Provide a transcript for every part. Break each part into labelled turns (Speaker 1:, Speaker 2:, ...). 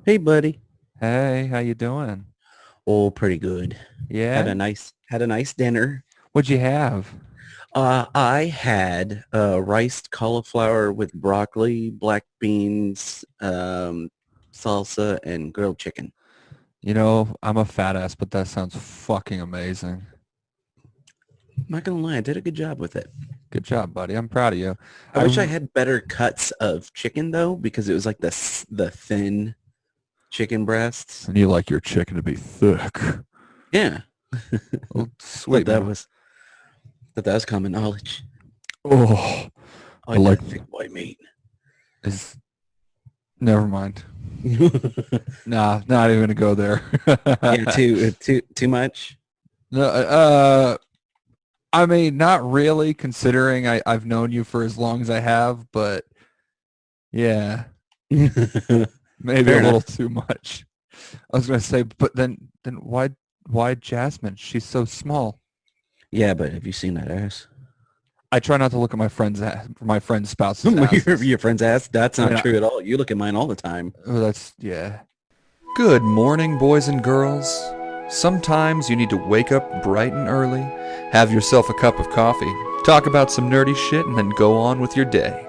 Speaker 1: Hey, buddy.
Speaker 2: Hey, how you doing?
Speaker 1: Oh, pretty good. Had
Speaker 2: Yeah?
Speaker 1: a nice dinner.
Speaker 2: What'd you have?
Speaker 1: I had riced cauliflower with broccoli, black beans, salsa, and grilled chicken.
Speaker 2: I'm a fat ass, but that sounds fucking amazing.
Speaker 1: I'm not gonna lie, I did a good job with it.
Speaker 2: Good job, buddy. I'm proud of you.
Speaker 1: I wish I had better cuts of chicken though, because it was like the thin chicken breasts.
Speaker 2: And you like your chicken to be thick.
Speaker 1: Yeah,
Speaker 2: Oh,
Speaker 1: thought
Speaker 2: sweet,
Speaker 1: that
Speaker 2: man.
Speaker 1: was thought that was common knowledge.
Speaker 2: Oh,
Speaker 1: I
Speaker 2: I
Speaker 1: like
Speaker 2: like
Speaker 1: that thick white meat.
Speaker 2: is never mind. Nah, not even gonna go there.
Speaker 1: Yeah, too much.
Speaker 2: No, I mean, not really, considering I've known you for as long as I have, but yeah, maybe a
Speaker 1: Fair
Speaker 2: little
Speaker 1: enough.
Speaker 2: too much. I was gonna say, but then why Jasmine? She's so small.
Speaker 1: Yeah, but have you seen that ass?
Speaker 2: I try not to look at my friends' spouses'
Speaker 1: your,
Speaker 2: asses.
Speaker 1: your friend's ass? That's
Speaker 2: I
Speaker 1: not
Speaker 2: mean,
Speaker 1: true at all. You look at mine all the time.
Speaker 2: that's yeah. Good morning, boys and girls. Sometimes you need to wake up bright and early, have yourself a cup of coffee, talk about some nerdy shit, and then go on with your day.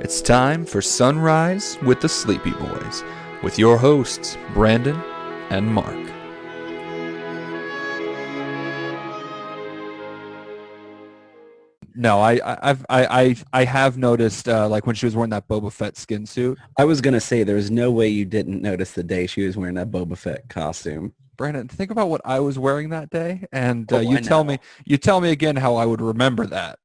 Speaker 2: It's time for Sunrise with the Sleepy Boys, with your hosts, Brandon and Mark. No, I have noticed like when she was wearing that Boba Fett skin suit.
Speaker 1: I was gonna say there's no way you didn't notice the day she was wearing that Boba Fett costume.
Speaker 2: Brandon, think about what I was wearing that day, and
Speaker 1: Oh, I know.
Speaker 2: you tell me again how I would remember that.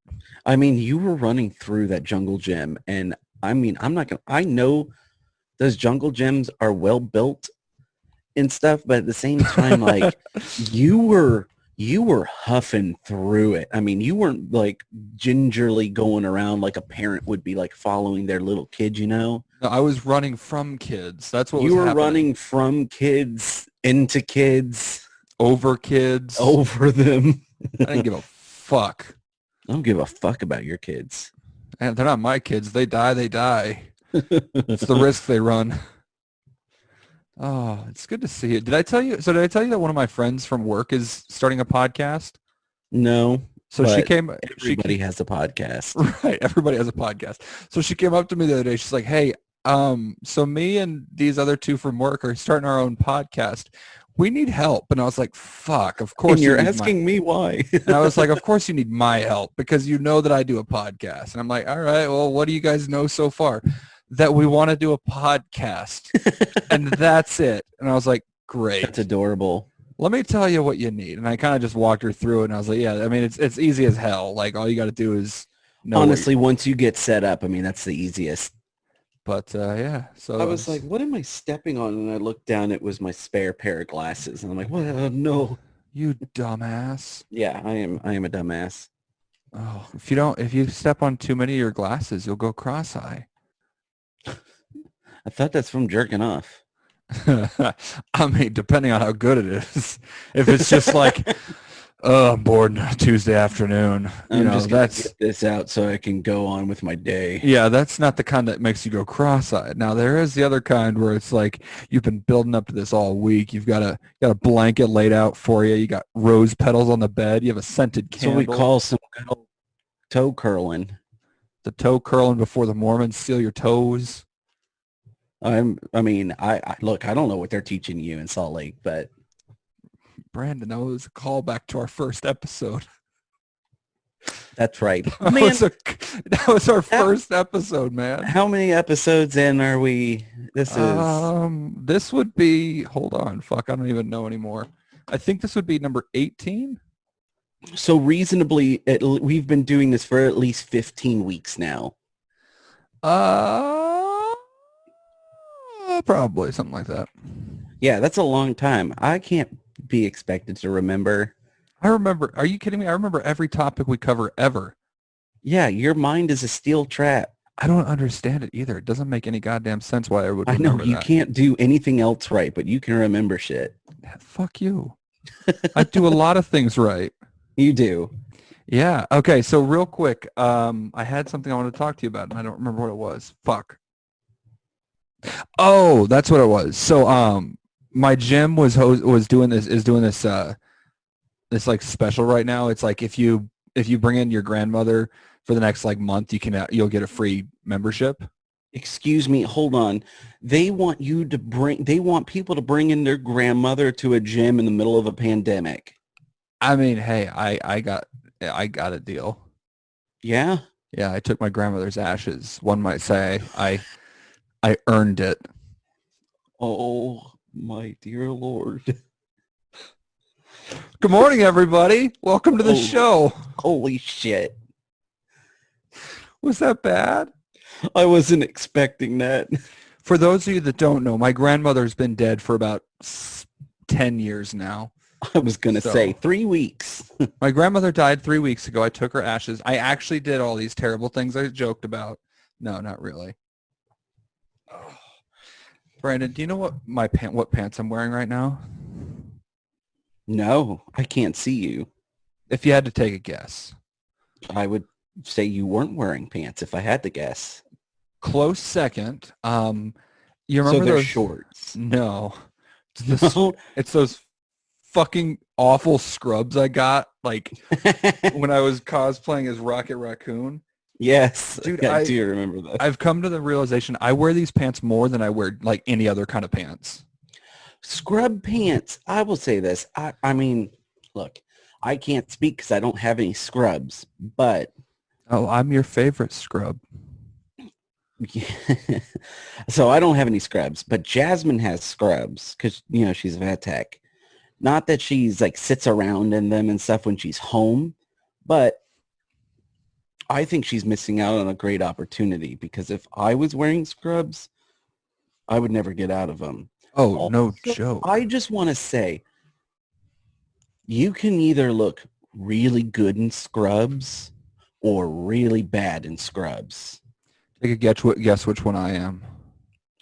Speaker 1: I mean, you were running through that jungle gym, and I mean, I'm not gonna. I know those jungle gyms are well built and stuff, but at the same time, like you were you were huffing through it. I mean, you weren't like gingerly going around like a parent would be like following their little kid, you know?
Speaker 2: No, I was running from kids. That's what was
Speaker 1: You were
Speaker 2: happening.
Speaker 1: running from kids into kids
Speaker 2: Over kids.
Speaker 1: over them.
Speaker 2: I didn't give a fuck.
Speaker 1: I don't give a fuck about your kids.
Speaker 2: And they're not my kids. They die, they die. It's the risk they run. Oh, it's good to see you. Did I tell you? So did I tell you that one of my friends from work is starting a podcast?
Speaker 1: No,
Speaker 2: So she
Speaker 1: but
Speaker 2: came, she
Speaker 1: everybody has a podcast.
Speaker 2: right. Everybody has a podcast. So she came up to me the other day. She's like, "Hey, so me and these other two from work are starting our own podcast. We need help." And I was like, "Fuck, of
Speaker 1: And
Speaker 2: course you
Speaker 1: you're
Speaker 2: need my."
Speaker 1: asking me why.
Speaker 2: And I was like, "Of course you need my help because you know that I do a podcast." And I'm like, "All right, well, what do you guys know so far?" That we want to do a podcast, and that's it. And I was like,
Speaker 1: That's
Speaker 2: "Great.
Speaker 1: adorable.
Speaker 2: Let me tell you what you need." And I kind of just walked her through it, and I was like, "Yeah, I mean, it's easy as hell. Like all you got to do is know what you."
Speaker 1: Honestly, once you get set up, I mean, that's the easiest.
Speaker 2: But yeah,
Speaker 1: I
Speaker 2: so
Speaker 1: was like, what am I stepping on? And I looked down, it was my spare pair of glasses. And I'm like, what? No.
Speaker 2: you dumbass.
Speaker 1: Yeah, I am a dumbass.
Speaker 2: Oh, if you step on too many of your glasses, you'll go cross-eye.
Speaker 1: I thought that's from jerking off.
Speaker 2: I mean, depending on how good it is. If it's just like, oh, I'm bored on a Tuesday afternoon,
Speaker 1: I'm just going to
Speaker 2: that's,
Speaker 1: get this out so I can go on with my day.
Speaker 2: yeah, that's not the kind that makes you go cross-eyed. Now, there is the other kind where it's like you've been building up to this all week. You've got a blanket laid out for you. You got rose petals on the bed. You have a scented
Speaker 1: That's what we
Speaker 2: candle.
Speaker 1: call some good old toe curling.
Speaker 2: The toe curling before the Mormons steal your toes.
Speaker 1: I mean, look, I don't know what they're teaching you in Salt Lake, but
Speaker 2: Brandon, that was a callback to our first episode.
Speaker 1: that's right.
Speaker 2: That
Speaker 1: Man,
Speaker 2: was a that was our
Speaker 1: how,
Speaker 2: first episode, man.
Speaker 1: how many episodes in are we? This is
Speaker 2: This would be, hold on, fuck, I don't even know anymore. I think this would be number 18.
Speaker 1: so reasonably, we've been doing this for at least 15 weeks now.
Speaker 2: Uh, Probably something like that.
Speaker 1: Yeah, that's a long time. I can't be expected to remember.
Speaker 2: I remember. Are you kidding me? I remember every topic we cover ever.
Speaker 1: Yeah, your mind is a steel trap.
Speaker 2: I don't understand it either. It doesn't make any goddamn sense why I would
Speaker 1: I know
Speaker 2: remember
Speaker 1: you
Speaker 2: that.
Speaker 1: can't do anything else right, but you can remember shit.
Speaker 2: Fuck you. I do a lot of things right.
Speaker 1: You do.
Speaker 2: Yeah. Okay. So real quick, I had something I wanted to talk to you about, and I don't remember what it was. Fuck. Oh, that's what it was. So, my gym was doing this like special right now. It's like if you bring in your grandmother for the next like month, you'll get a free membership.
Speaker 1: Excuse me, hold on. They want people to bring in their grandmother to a gym in the middle of a pandemic.
Speaker 2: I mean, hey, I got a deal.
Speaker 1: Yeah?
Speaker 2: Yeah, I took my grandmother's ashes. One might say I earned it.
Speaker 1: Oh, my dear Lord.
Speaker 2: Good morning, everybody. Welcome to the
Speaker 1: Oh,
Speaker 2: show.
Speaker 1: holy shit.
Speaker 2: Was that bad?
Speaker 1: I wasn't expecting that.
Speaker 2: For those of you that don't know, my grandmother's been dead for about 10 years now.
Speaker 1: I was going to
Speaker 2: So-
Speaker 1: say 3 weeks.
Speaker 2: My grandmother died 3 weeks ago. I took her ashes. I actually did all these terrible things I joked about. No, not really. Oh. Brandon, do you know what pants I'm wearing right now?
Speaker 1: No, I can't see you.
Speaker 2: If you had to take a guess.
Speaker 1: I would say you weren't wearing pants if I had to guess.
Speaker 2: Close second. You
Speaker 1: So
Speaker 2: remember
Speaker 1: they're
Speaker 2: those?
Speaker 1: shorts.
Speaker 2: No. It's,
Speaker 1: No.
Speaker 2: it's those fucking awful scrubs I got like when I was cosplaying as Rocket Raccoon.
Speaker 1: Yes,
Speaker 2: Dude,
Speaker 1: I do remember that.
Speaker 2: I've come to the realization I wear these pants more than I wear like any other kind of pants.
Speaker 1: Scrub pants. I will say this. I mean, look, I can't speak because I don't have any scrubs, but
Speaker 2: Oh, I'm your favorite scrub.
Speaker 1: so I don't have any scrubs, but Jasmine has scrubs because, she's a vet tech. Not that she's like sits around in them and stuff when she's home, but I think she's missing out on a great opportunity because if I was wearing scrubs, I would never get out of them.
Speaker 2: Oh, no
Speaker 1: Also,
Speaker 2: joke.
Speaker 1: I just want to say, you can either look really good in scrubs or really bad in scrubs.
Speaker 2: Take a guess which one I am.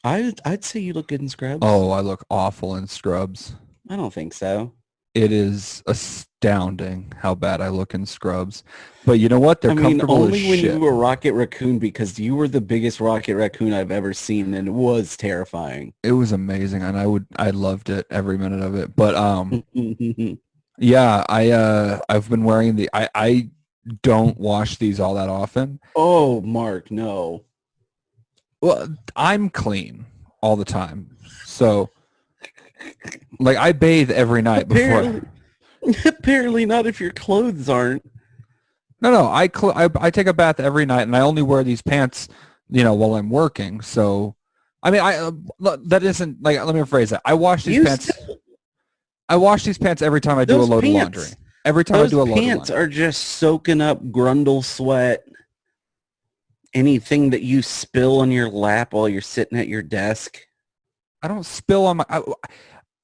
Speaker 1: I'd say you look good in scrubs.
Speaker 2: Oh, I look awful in scrubs.
Speaker 1: I don't think so.
Speaker 2: It is astounding how bad I look in scrubs. But you know what? They're
Speaker 1: I mean,
Speaker 2: comfortable
Speaker 1: only
Speaker 2: as
Speaker 1: when
Speaker 2: shit.
Speaker 1: you were Rocket Raccoon because you were the biggest Rocket Raccoon I've ever seen, and it was terrifying.
Speaker 2: It was amazing, and I loved it every minute of it. But yeah, I've been wearing I don't wash these all that often.
Speaker 1: Oh, Mark, no.
Speaker 2: Well, I'm clean all the time. So like I bathe every night before.
Speaker 1: Apparently not if your clothes aren't.
Speaker 2: No, I take a bath every night, and I only wear these pants, while I'm working. So, I mean, that isn't like. Let me rephrase that. I wash these pants. I wash these pants every time I do a load of laundry. Every time I do a load of laundry.
Speaker 1: Those pants are just soaking up grundle sweat. Anything that you spill on your lap while you're sitting at your desk.
Speaker 2: I don't spill on my.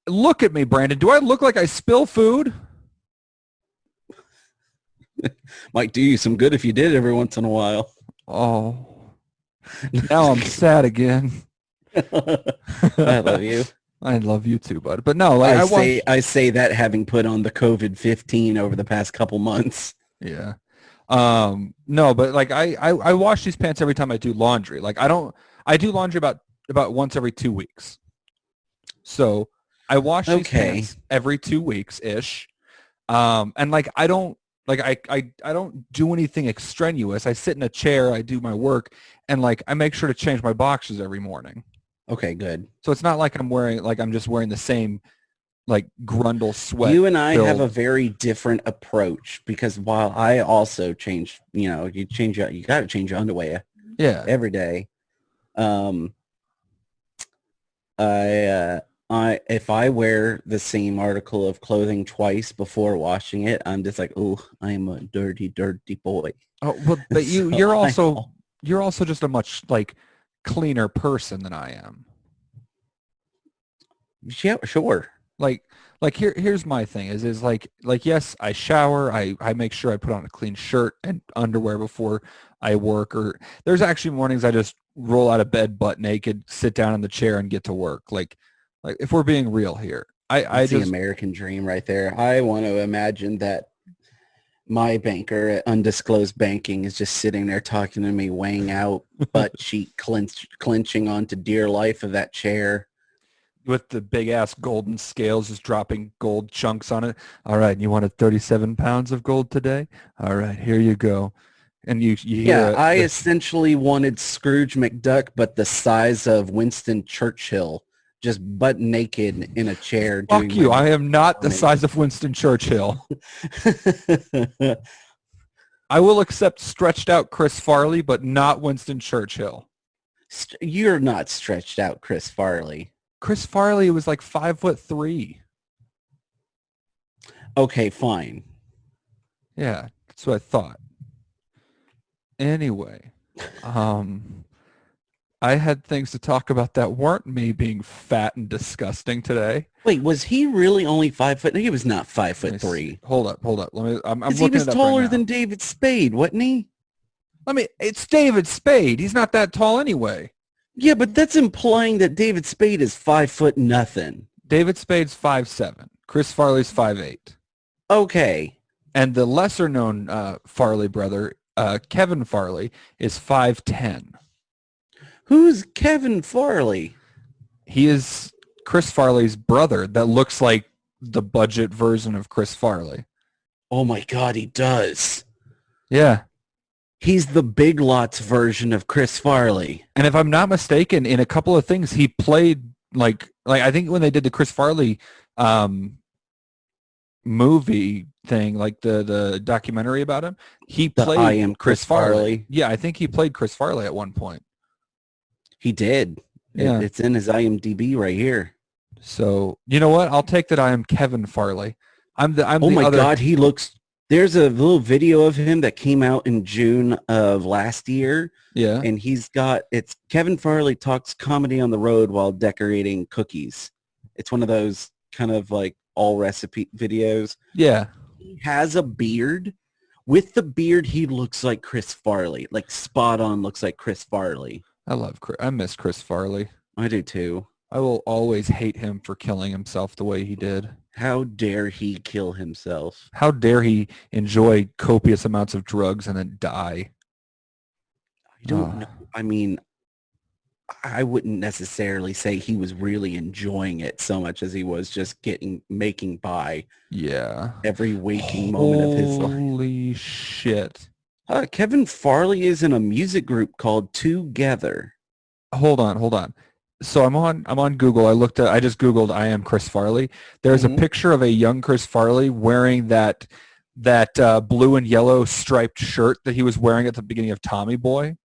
Speaker 2: Look at me, Brandon. Do I look like I spill food?
Speaker 1: Might do you some good if you did every once in a while.
Speaker 2: Oh, now I'm sad again.
Speaker 1: I love you.
Speaker 2: I love you too, bud. But no, like
Speaker 1: I say that having put on the COVID-15 over the past couple months.
Speaker 2: Yeah. No, but like I wash these pants every time I do laundry. Like I do laundry about once every 2 weeks. So I wash these pants every 2 weeks ish. And like I don't do anything extraneous. I sit in a chair, I do my work, and like I make sure to change my boxes every morning.
Speaker 1: Okay, good.
Speaker 2: So it's not like I'm just wearing the same like grundle sweat.
Speaker 1: You and I have a very different approach because while I also change, you got to change your underwear.
Speaker 2: Yeah.
Speaker 1: Every day. If I wear the same article of clothing twice before washing it, I'm just like, oh, I'm a dirty, dirty boy.
Speaker 2: Oh, well, but you're also just a much like cleaner person than I am.
Speaker 1: Yeah, sure.
Speaker 2: Like here's my thing is like yes, I shower, I make sure I put on a clean shirt and underwear before I work, or there's actually mornings I just roll out of bed butt naked, sit down in the chair and get to work. Like if we're being real here. I
Speaker 1: It's the American dream right there. I want to imagine that My banker at Undisclosed Banking is just sitting there talking to me, weighing out butt cheek clenching onto dear life of that chair.
Speaker 2: With the big ass golden scales just dropping gold chunks on it. All right, you wanted 37 pounds of gold today? All right, here you go. And you
Speaker 1: Yeah,
Speaker 2: hear
Speaker 1: I essentially wanted Scrooge McDuck, but the size of Winston Churchill, just butt naked in a chair.
Speaker 2: Fuck you. I am not the size of Winston Churchill. I will accept stretched out Chris Farley, but not Winston Churchill.
Speaker 1: You're not stretched out, Chris Farley.
Speaker 2: Chris Farley was like 5'3".
Speaker 1: Okay, fine.
Speaker 2: Yeah, that's what I thought. Anyway, I had things to talk about that weren't me being fat and disgusting today.
Speaker 1: Wait, was he really only 5 foot? He was not 5'3".
Speaker 2: Hold up. Let me. I'm looking
Speaker 1: he was
Speaker 2: it up
Speaker 1: taller
Speaker 2: right
Speaker 1: than David Spade, wasn't he?
Speaker 2: It's David Spade. He's not that tall anyway.
Speaker 1: Yeah, but that's implying that David Spade is 5 foot nothing.
Speaker 2: David Spade's 5'7". Chris Farley's 5'8".
Speaker 1: Okay.
Speaker 2: And the lesser known Farley brother, Kevin Farley, is 5'10".
Speaker 1: Who's Kevin Farley?
Speaker 2: He is Chris Farley's brother that looks like the budget version of Chris Farley.
Speaker 1: Oh my God, he does.
Speaker 2: Yeah.
Speaker 1: He's the Big Lots version of Chris Farley.
Speaker 2: And if I'm not mistaken, in a couple of things, he played like I think when they did the Chris Farley movie thing, like the documentary about him, he played
Speaker 1: I Am Chris Farley.
Speaker 2: Yeah, I think he played Chris Farley at one point.
Speaker 1: He did.
Speaker 2: Yeah.
Speaker 1: It's in his IMDb right here.
Speaker 2: So, you know what? I'll take that I am Kevin Farley. Oh
Speaker 1: my God, he looks... There's a little video of him that came out in June of last year.
Speaker 2: Yeah.
Speaker 1: And it's Kevin Farley talks comedy on the road while decorating cookies. It's one of those kind of like all recipe videos.
Speaker 2: Yeah.
Speaker 1: He has a beard. With the beard, he looks like Chris Farley. Like spot on looks like Chris Farley.
Speaker 2: I miss Chris Farley.
Speaker 1: I do too.
Speaker 2: I will always hate him for killing himself the way he did.
Speaker 1: How dare he kill himself?
Speaker 2: How dare he enjoy copious amounts of drugs and then die?
Speaker 1: I don't know. I mean, I wouldn't necessarily say he was really enjoying it so much as he was just making by.
Speaker 2: Yeah.
Speaker 1: Every waking moment of his life.
Speaker 2: Holy shit.
Speaker 1: Kevin Farley is in a music group called Together.
Speaker 2: Hold on. So I'm on Google. I just Googled I am Chris Farley. There's a picture of a young Chris Farley wearing that blue and yellow striped shirt that he was wearing at the beginning of Tommy Boy.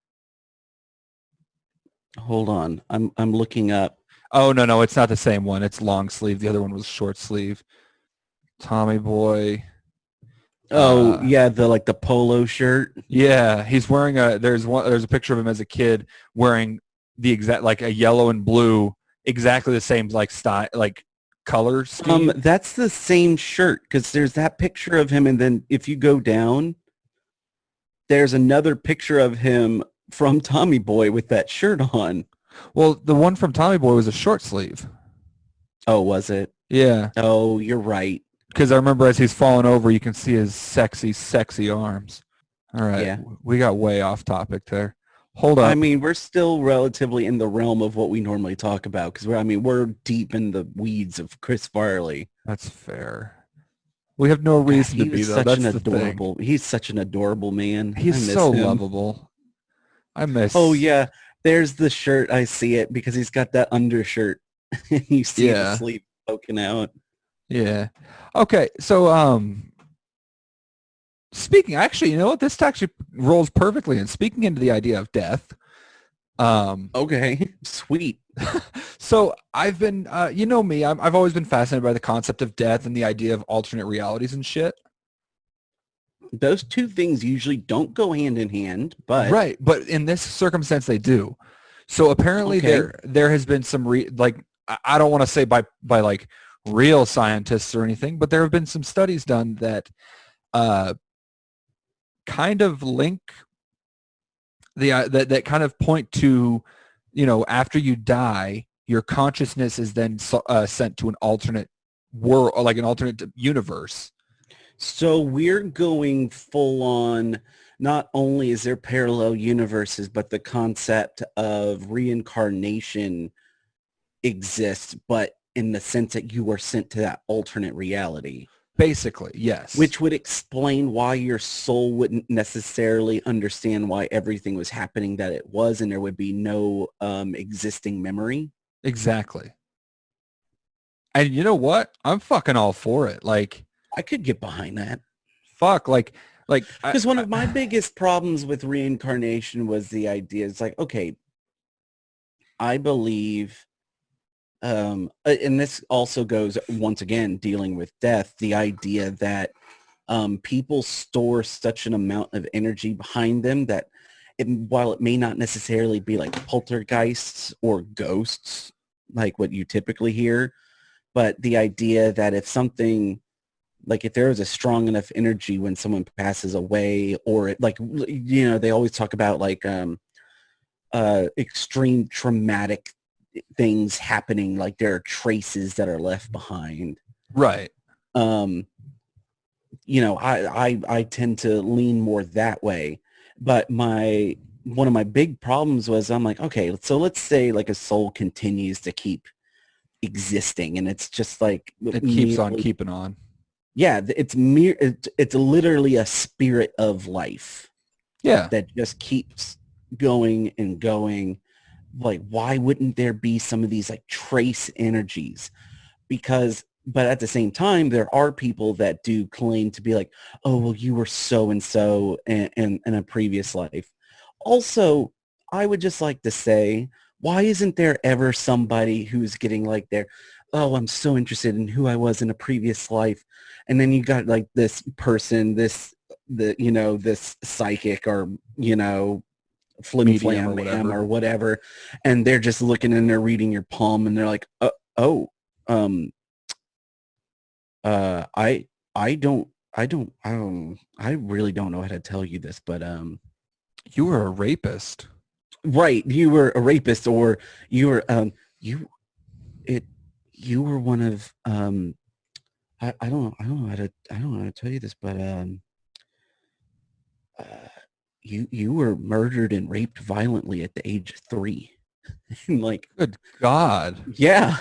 Speaker 1: Hold on. I'm looking up.
Speaker 2: Oh, no, it's not the same one. It's long sleeve. The other one was short sleeve. Tommy Boy.
Speaker 1: Oh, yeah, the polo shirt.
Speaker 2: Yeah, he's wearing there's a picture of him as a kid wearing the exact like a yellow and blue, exactly the same like style, like color scheme.
Speaker 1: That's the same shirt because there's that picture of him, and then if you go down, there's another picture of him from Tommy Boy with that shirt on.
Speaker 2: Well, the one from Tommy Boy was a short sleeve.
Speaker 1: Oh, was it?
Speaker 2: Yeah.
Speaker 1: Oh, you're right.
Speaker 2: Because I remember as he's falling over, you can see his sexy, sexy arms. All right.
Speaker 1: Yeah.
Speaker 2: We got way off topic there. Hold on.
Speaker 1: I mean, we're still relatively in the realm of what we normally talk about because we're deep in the weeds of Chris Farley.
Speaker 2: That's fair. We have no reason to be though. That's adorable.
Speaker 1: He's such an adorable man.
Speaker 2: He's so lovable. I miss.
Speaker 1: Oh yeah, there's the shirt. I see it because he's got that undershirt. You see the sleeve poking out.
Speaker 2: Yeah. Okay. So speaking, actually, you know what? This actually rolls perfectly. And speaking into the idea of death.
Speaker 1: Okay. Sweet.
Speaker 2: So I've been, you know me, I've always been fascinated by the concept of death and the idea of alternate realities and shit.
Speaker 1: Those two things usually don't go hand in hand, but
Speaker 2: right. But in this circumstance, they do. So apparently there has been some I don't want to say by like real scientists or anything, but there have been some studies done that kind of link that kind of point to, you know, after you die, your consciousness is then sent to an alternate world, or like an alternate universe.
Speaker 1: So we're going full on, not only is there parallel universes, but the concept of reincarnation exists, but in the sense that you are sent to that alternate reality,
Speaker 2: Basically, yes.
Speaker 1: which would explain why your soul wouldn't necessarily understand why everything was happening that it was, and there would be no existing memory.
Speaker 2: Exactly. And you know what? I'm fucking all for it. Like,
Speaker 1: I could get behind that.
Speaker 2: fuck,
Speaker 1: Because one of my biggest problems with reincarnation was the idea, it's like, okay, I believe, and this also goes, once again, dealing with death, the idea that people store such an amount of energy behind them that while it may not necessarily be like poltergeists or ghosts, like what you typically hear, but the idea that if something, like if there is a strong enough energy when someone passes away, or it, like, you know, they always talk about like extreme traumatic things happening, like there are traces that are left behind.
Speaker 2: right.
Speaker 1: um you know, I tend to lean more that way. But my one of my big problems was, I'm like, okay, so let's say like a soul continues to keep existing, and it's just like
Speaker 2: It keeps on keeping on.
Speaker 1: yeah, it's literally a spirit of life
Speaker 2: Yeah.
Speaker 1: that just keeps going and going. Like, why wouldn't there be some of these like trace energies? Because, but at the same time, there are people that do claim to be like, oh, well, you were so and so in a previous life. Also, I would just like to say, why isn't there ever somebody who's getting like their, oh, I'm so interested in who I was in a previous life, and then you got like this person, this psychic, or flim
Speaker 2: Medium or
Speaker 1: flam ma'am
Speaker 2: whatever.
Speaker 1: or whatever, and they're just looking and they're reading your palm, and they're like, oh, um, I I really don't know how to tell you this, but
Speaker 2: You were a rapist.
Speaker 1: right, you were a rapist, or you were you it you were one of I don't know how to tell you this, but uh, you were murdered and raped violently at the age of 3. And like,
Speaker 2: Good God.
Speaker 1: yeah.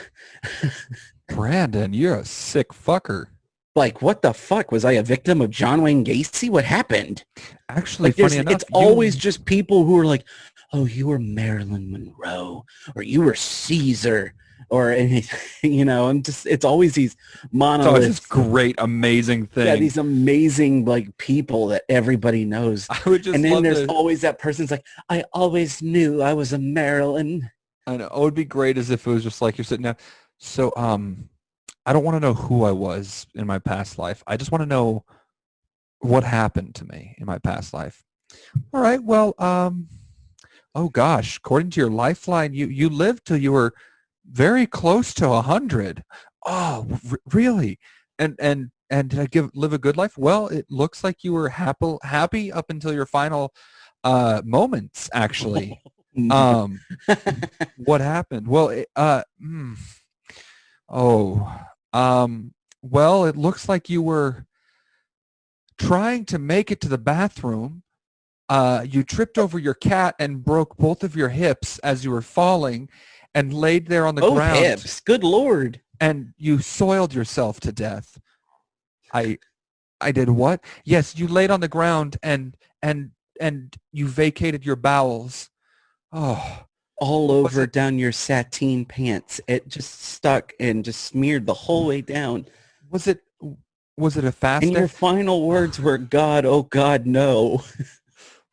Speaker 2: Brandon, you're a sick fucker.
Speaker 1: Like, what the fuck? Was I a victim of John Wayne Gacy? What happened?
Speaker 2: Actually,
Speaker 1: Like,
Speaker 2: funny enough,
Speaker 1: it's always just people who are like, oh, you were Marilyn Monroe, or you were Caesar, or it's always these
Speaker 2: it's always this
Speaker 1: monoliths.
Speaker 2: great, amazing thing.
Speaker 1: Yeah, these amazing like people that everybody knows.
Speaker 2: I would just
Speaker 1: And then
Speaker 2: love
Speaker 1: there's
Speaker 2: to.
Speaker 1: always that person's like, I always knew I was a Marilyn.
Speaker 2: I know. It would be great as if it was just like you're sitting down. So, I don't want to know who I was in my past life. I just want to know what happened to me in my past life. All right. Well, oh gosh, according to your lifeline, you lived till you were very close to 100. Oh, really? And did I live a good life? Well, it looks like you were happy up until your final moments, actually. Um, what happened? Well, oh, well, it looks like you were trying to make it to the bathroom. You tripped over your cat and broke both of your hips as you were falling and laid there on the
Speaker 1: Both
Speaker 2: ground.
Speaker 1: hips. Good Lord.
Speaker 2: And you soiled yourself to death. I did what? Yes, you laid on the ground and you vacated your bowels. Oh,
Speaker 1: All
Speaker 2: was
Speaker 1: over
Speaker 2: it
Speaker 1: down your sateen pants. It just stuck and just smeared the whole way down.
Speaker 2: was it was it a fast
Speaker 1: And your
Speaker 2: death?
Speaker 1: final words were, God, oh God, no.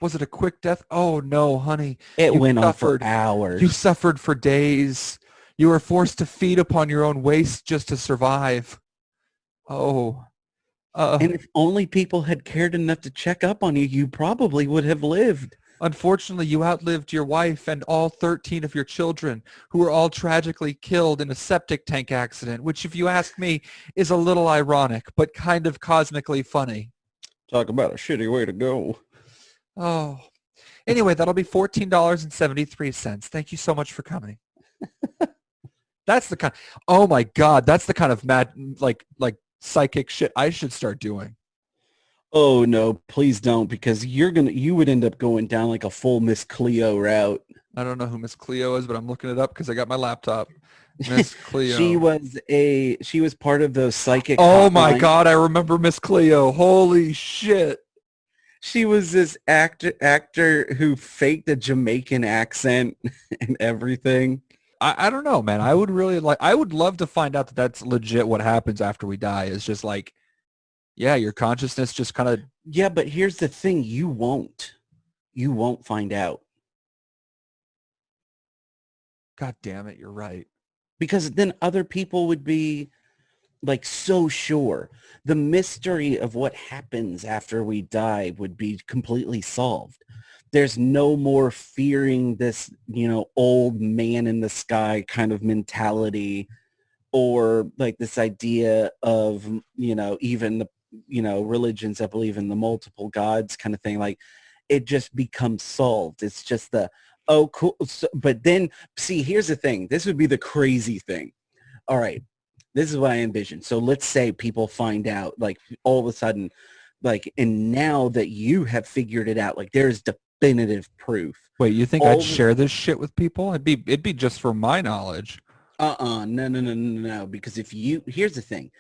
Speaker 2: Was it a quick death? Oh no, honey.
Speaker 1: It
Speaker 2: You
Speaker 1: went on for
Speaker 2: suffered. You
Speaker 1: hours.
Speaker 2: suffered for days. You were forced to feed upon your own waste just to survive. Oh,
Speaker 1: And if only people had cared enough to check up on you, you probably would have lived.
Speaker 2: unfortunately, you outlived your wife and all 13 of your children, who were all tragically killed in a septic tank accident, which, if you ask me, is a little ironic, but kind of cosmically funny.
Speaker 1: Talk about a shitty way to go.
Speaker 2: Oh, anyway, that'll be $14.73. Thank you so much for coming. That's the kind. Oh my God, that's the kind of mad, like psychic shit I should start doing.
Speaker 1: Oh no, please don't, because you would end up going down like a full Miss Cleo route.
Speaker 2: I don't know who Miss Cleo is, but I'm looking it up because I got my laptop. Miss
Speaker 1: She
Speaker 2: Cleo.
Speaker 1: was she was part of those psychic
Speaker 2: Oh my
Speaker 1: hotlines.
Speaker 2: God, I remember Miss Cleo. Holy shit.
Speaker 1: She was this actor who faked a Jamaican accent and everything.
Speaker 2: I don't know, man. I would love to find out that that's legit what happens after we die. It's just like, yeah, your consciousness just kind of,
Speaker 1: Yeah, but here's the thing, you won't. You won't find out.
Speaker 2: God damn it, you're right.
Speaker 1: Because then other people would be like so sure. The mystery of what happens after we die would be completely solved. There's no more fearing this, old man in the sky kind of mentality, or like this idea of, even the, religions that believe in the multiple gods kind of thing. Like it just becomes solved. It's just oh, cool. So, but then see, here's the thing. This would be the crazy thing. All right. This is what I envision. So let's say people find out, like all of a sudden, like, and now that you have figured it out, like there's definitive proof.
Speaker 2: Wait, you think I'd
Speaker 1: All the,
Speaker 2: share this shit with people? It'd be just for my knowledge.
Speaker 1: no, no, no, no, no. Because here's the thing.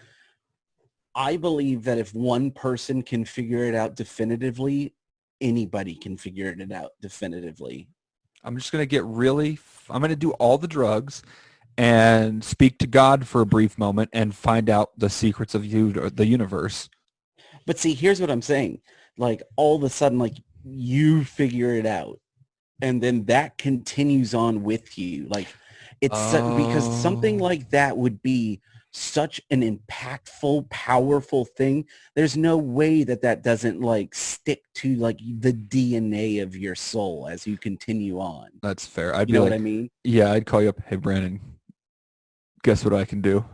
Speaker 1: I believe that if one person can figure it out definitively, anybody can figure it out definitively.
Speaker 2: I'm just going to I'm going to do all the drugs and speak to God for a brief moment and find out the secrets of the universe.
Speaker 1: But see, here's what I'm saying. Like all of a sudden, like you figure it out, and then that continues on with you. Like because something
Speaker 2: Oh,
Speaker 1: like that would be such an impactful, powerful thing. There's no way that that doesn't like stick to like the DNA of your soul as you continue on.
Speaker 2: that's fair. I'd
Speaker 1: You
Speaker 2: be
Speaker 1: know what
Speaker 2: like,
Speaker 1: I mean?
Speaker 2: yeah, I'd call you up. Hey, Brandon, guess what I can do?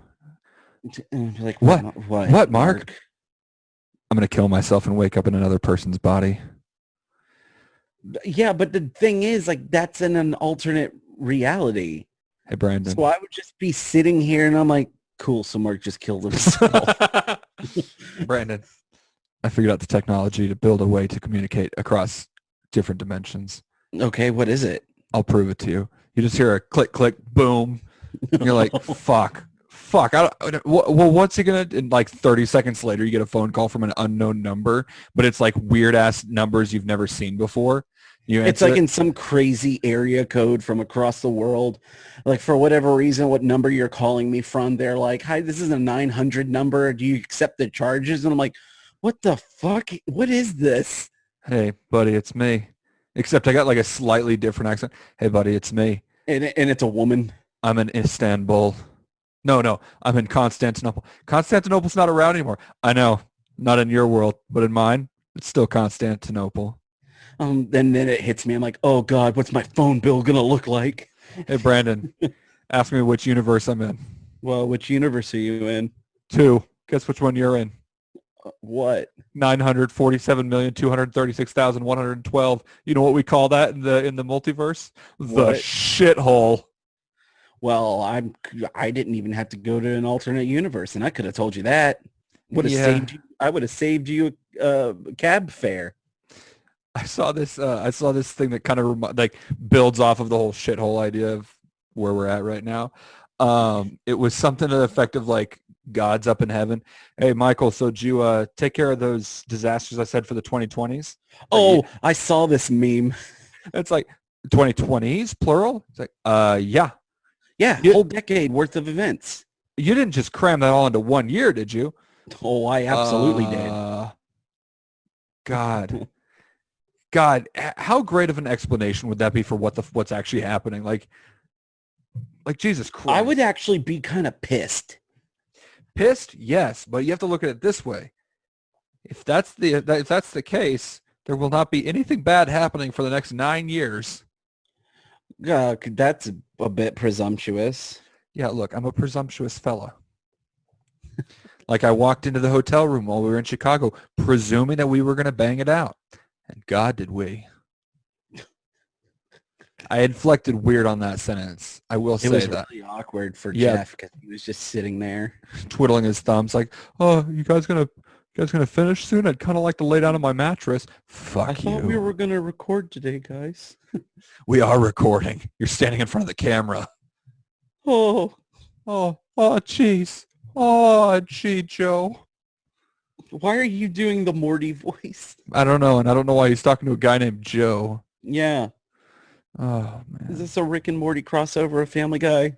Speaker 1: And like
Speaker 2: What?
Speaker 1: what,
Speaker 2: What, Mark?
Speaker 1: Mark?
Speaker 2: I'm going to kill myself and wake up in another person's body.
Speaker 1: Yeah, but the thing is, like, that's in an alternate reality.
Speaker 2: Hey,
Speaker 1: So
Speaker 2: Brandon.
Speaker 1: I would just be sitting here and I'm like, cool, so Mark just killed himself.
Speaker 2: Brandon, I figured out the technology to build a way to communicate across different dimensions.
Speaker 1: Okay, what is it?
Speaker 2: I'll prove it to you. You just hear a click, click, boom. And you're like, fuck, fuck. Well, what's he going to, in like 30 seconds later, you get a phone call from an unknown number, but it's like weird ass numbers you've never seen before. You
Speaker 1: It's
Speaker 2: answer
Speaker 1: like
Speaker 2: it.
Speaker 1: in some crazy area code from across the world. Like for whatever reason, what number you're calling me from, they're like, hi, this is a 900 number. Do you accept the charges? And I'm like, what the fuck? What is this?
Speaker 2: Hey, buddy, it's me. Except I got like a slightly different accent. Hey, buddy, it's me.
Speaker 1: And it's a woman.
Speaker 2: I'm in Istanbul. No, no, I'm in Constantinople. Constantinople's not around anymore. I know, not in your world, but in mine, it's still Constantinople.
Speaker 1: Then it hits me. I'm like, oh God, what's my phone bill going to look like?
Speaker 2: Hey, Brandon, ask me which universe I'm in.
Speaker 1: Well, which universe are you in?
Speaker 2: 2. Guess which one you're in?
Speaker 1: What?
Speaker 2: 947,236,112. You know what we call that in the multiverse? The
Speaker 1: What?
Speaker 2: shithole.
Speaker 1: Well, I didn't even have to go to an alternate universe, and I could have told you that. Would have
Speaker 2: Yeah.
Speaker 1: saved you. I would have saved you a cab fare.
Speaker 2: I saw this. I saw this thing that kind of like builds off of the whole shithole idea of where we're at right now. It was something to the effect of like God's up in heaven. Hey, Michael, so did you take care of those disasters I said for the 2020s?
Speaker 1: Oh, I saw this meme.
Speaker 2: It's like 2020s plural. It's like, yeah.
Speaker 1: Yeah,
Speaker 2: You,
Speaker 1: whole decade worth of events.
Speaker 2: you didn't just cram that all into one year, did you?
Speaker 1: Oh, I absolutely did.
Speaker 2: God. God, how great of an explanation would that be for what's actually happening? Like Jesus Christ.
Speaker 1: I would actually be kind of pissed.
Speaker 2: Pissed, yes, but you have to look at it this way. If that's the case, there will not be anything bad happening for the next 9 years.
Speaker 1: That's a bit presumptuous.
Speaker 2: Yeah, look, I'm a presumptuous fella. Like I walked into the hotel room while we were in Chicago, presuming that we were going to bang it out. And God did we. I inflected weird on that sentence. I will
Speaker 1: It
Speaker 2: say
Speaker 1: was
Speaker 2: that.
Speaker 1: really awkward for
Speaker 2: Yeah.
Speaker 1: Jeff because he was just sitting there.
Speaker 2: Twiddling his thumbs like, oh, you guys going to guys gonna finish soon? I'd kind of like to lay down on my mattress.
Speaker 1: I
Speaker 2: Fuck
Speaker 1: thought we
Speaker 2: you.
Speaker 1: were going to record today, guys.
Speaker 2: We are recording. You're standing in front of the camera.
Speaker 1: Oh,
Speaker 2: Jeez. Oh, gee, Joe.
Speaker 1: why are you doing the Morty voice?
Speaker 2: I don't know, and I don't know why he's talking to a guy named Joe.
Speaker 1: Yeah.
Speaker 2: Oh,
Speaker 1: Is
Speaker 2: man.
Speaker 1: this a Rick and Morty crossover of Family Guy?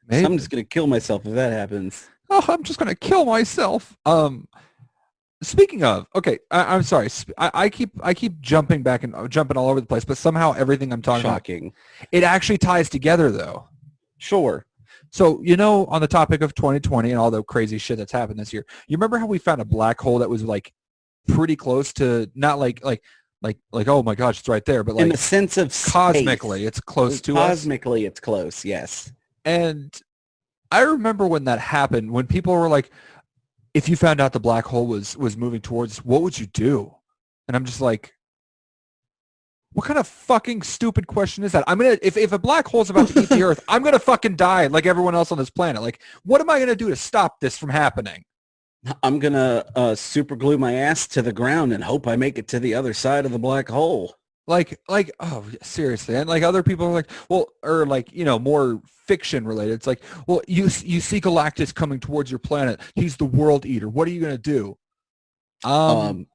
Speaker 2: Maybe.
Speaker 1: I'm just going to kill myself if that happens.
Speaker 2: Oh, I'm just gonna kill myself. Speaking of, okay, I'm sorry. I keep jumping back and jumping all over the place, but somehow everything I'm talking
Speaker 1: Shocking.
Speaker 2: about, it actually ties together though.
Speaker 1: Sure.
Speaker 2: So, on the topic of 2020 and all the crazy shit that's happened this year, you remember how we found a black hole that was like pretty close to not like oh my gosh, it's right there, but
Speaker 1: In
Speaker 2: like
Speaker 1: the sense of
Speaker 2: cosmically,
Speaker 1: space.
Speaker 2: it's close to us.
Speaker 1: Cosmically, it's close, yes.
Speaker 2: And I remember when that happened, when people were like, if you found out the black hole was moving towards us, what would you do? And I'm just like, what kind of fucking stupid question is that? I'm gonna if a black hole's about to eat the Earth, I'm gonna fucking die like everyone else on this planet. Like, what am I gonna do to stop this from happening?
Speaker 1: I'm going to super glue my ass to the ground and hope I make it to the other side of the black hole.
Speaker 2: Like, oh, seriously. And like other people are like, well, or like, more fiction related. It's like, well, you see Galactus coming towards your planet. He's the world eater. What are you going to do? My name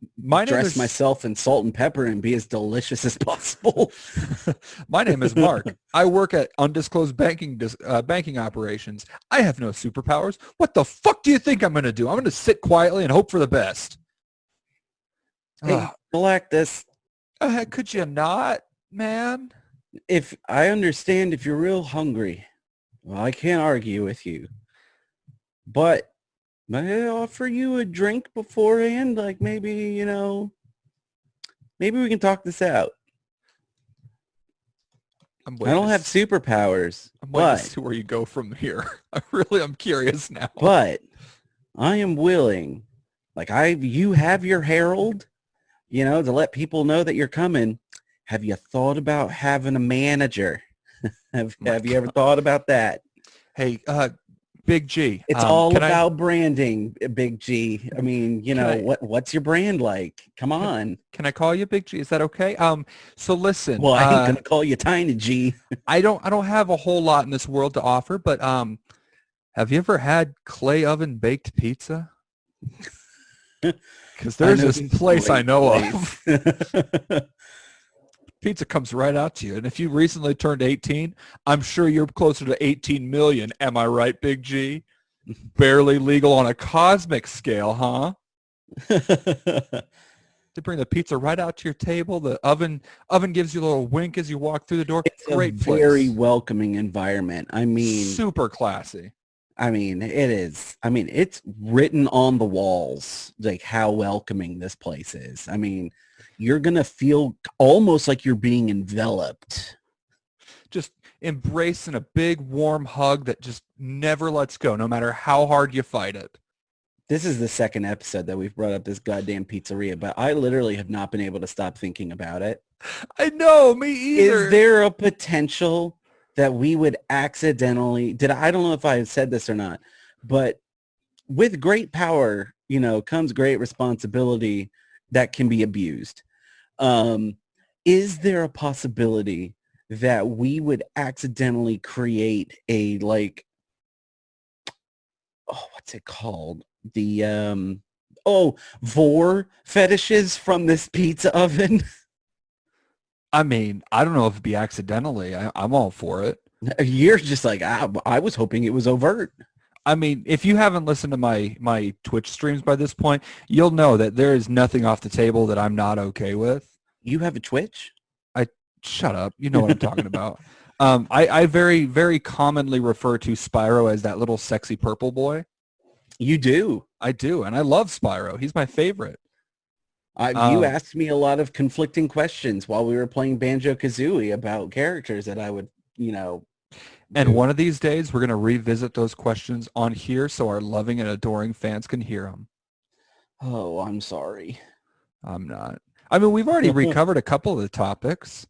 Speaker 1: Dress
Speaker 2: is
Speaker 1: myself in salt and pepper and be as delicious as possible.
Speaker 2: my name is Mark. I work at undisclosed banking operations. I have no superpowers. What the fuck do you think I'm going to do? I'm going to sit quietly and hope for the best.
Speaker 1: Hey, Galactus,
Speaker 2: Could you not, man?
Speaker 1: if I understand if you're real hungry, well, I can't argue with you. But may I offer you a drink beforehand? Like maybe, maybe we can talk this out. I don't have superpowers,
Speaker 2: I'm waiting to see where you go from here. I'm curious now.
Speaker 1: but I am willing, like you have your herald, to let people know that you're coming. Have you thought about having a manager? Have you ever thought about that?
Speaker 2: Hey, Big G.
Speaker 1: It's all about branding, Big G. I mean, what's your brand like? Come on.
Speaker 2: Can I call you Big G? Is that okay? So listen.
Speaker 1: Well, I ain't gonna call you Tiny G.
Speaker 2: I don't have a whole lot in this world to offer, but have you ever had clay oven baked pizza? Because there's this place I know of. Pizza comes right out to you. And if you recently turned 18, I'm sure you're closer to 18 million. Am I right, Big G? Barely legal on a cosmic scale, huh? They bring the pizza right out to your table. The oven gives you a little wink as you walk through the door.
Speaker 1: It's
Speaker 2: Great
Speaker 1: a
Speaker 2: place.
Speaker 1: very welcoming environment. I mean,
Speaker 2: super classy.
Speaker 1: I mean, it is. I mean, it's written on the walls, like how welcoming this place is. I mean, you're going to feel almost like you're being enveloped.
Speaker 2: Just embracing a big warm hug that just never lets go, no matter how hard you fight it.
Speaker 1: This is the second episode that we've brought up this goddamn pizzeria, but I literally have not been able to stop thinking about it.
Speaker 2: I know, me either.
Speaker 1: Is there a potential that we would accidentally, I don't know if I said this or not, but with great power, comes great responsibility that can be abused. Is there a possibility that we would accidentally create a what's it called? The vor fetishes from this pizza oven?
Speaker 2: I mean, I don't know if it'd be accidentally. I'm all for it.
Speaker 1: You're just like, I was hoping it was overt.
Speaker 2: I mean, if you haven't listened to my Twitch streams by this point, you'll know that there is nothing off the table that I'm not okay with.
Speaker 1: You have a Twitch?
Speaker 2: Shut up. You know what I'm talking about. I very, very commonly refer to Spyro as that little sexy purple boy.
Speaker 1: You do?
Speaker 2: I do, and I love Spyro. He's my favorite.
Speaker 1: You asked me a lot of conflicting questions while we were playing Banjo-Kazooie about characters that I would,
Speaker 2: And one of these days, we're going to revisit those questions on here so our loving and adoring fans can hear them.
Speaker 1: Oh, I'm sorry.
Speaker 2: I'm not. I mean, we've already recovered a couple of the topics.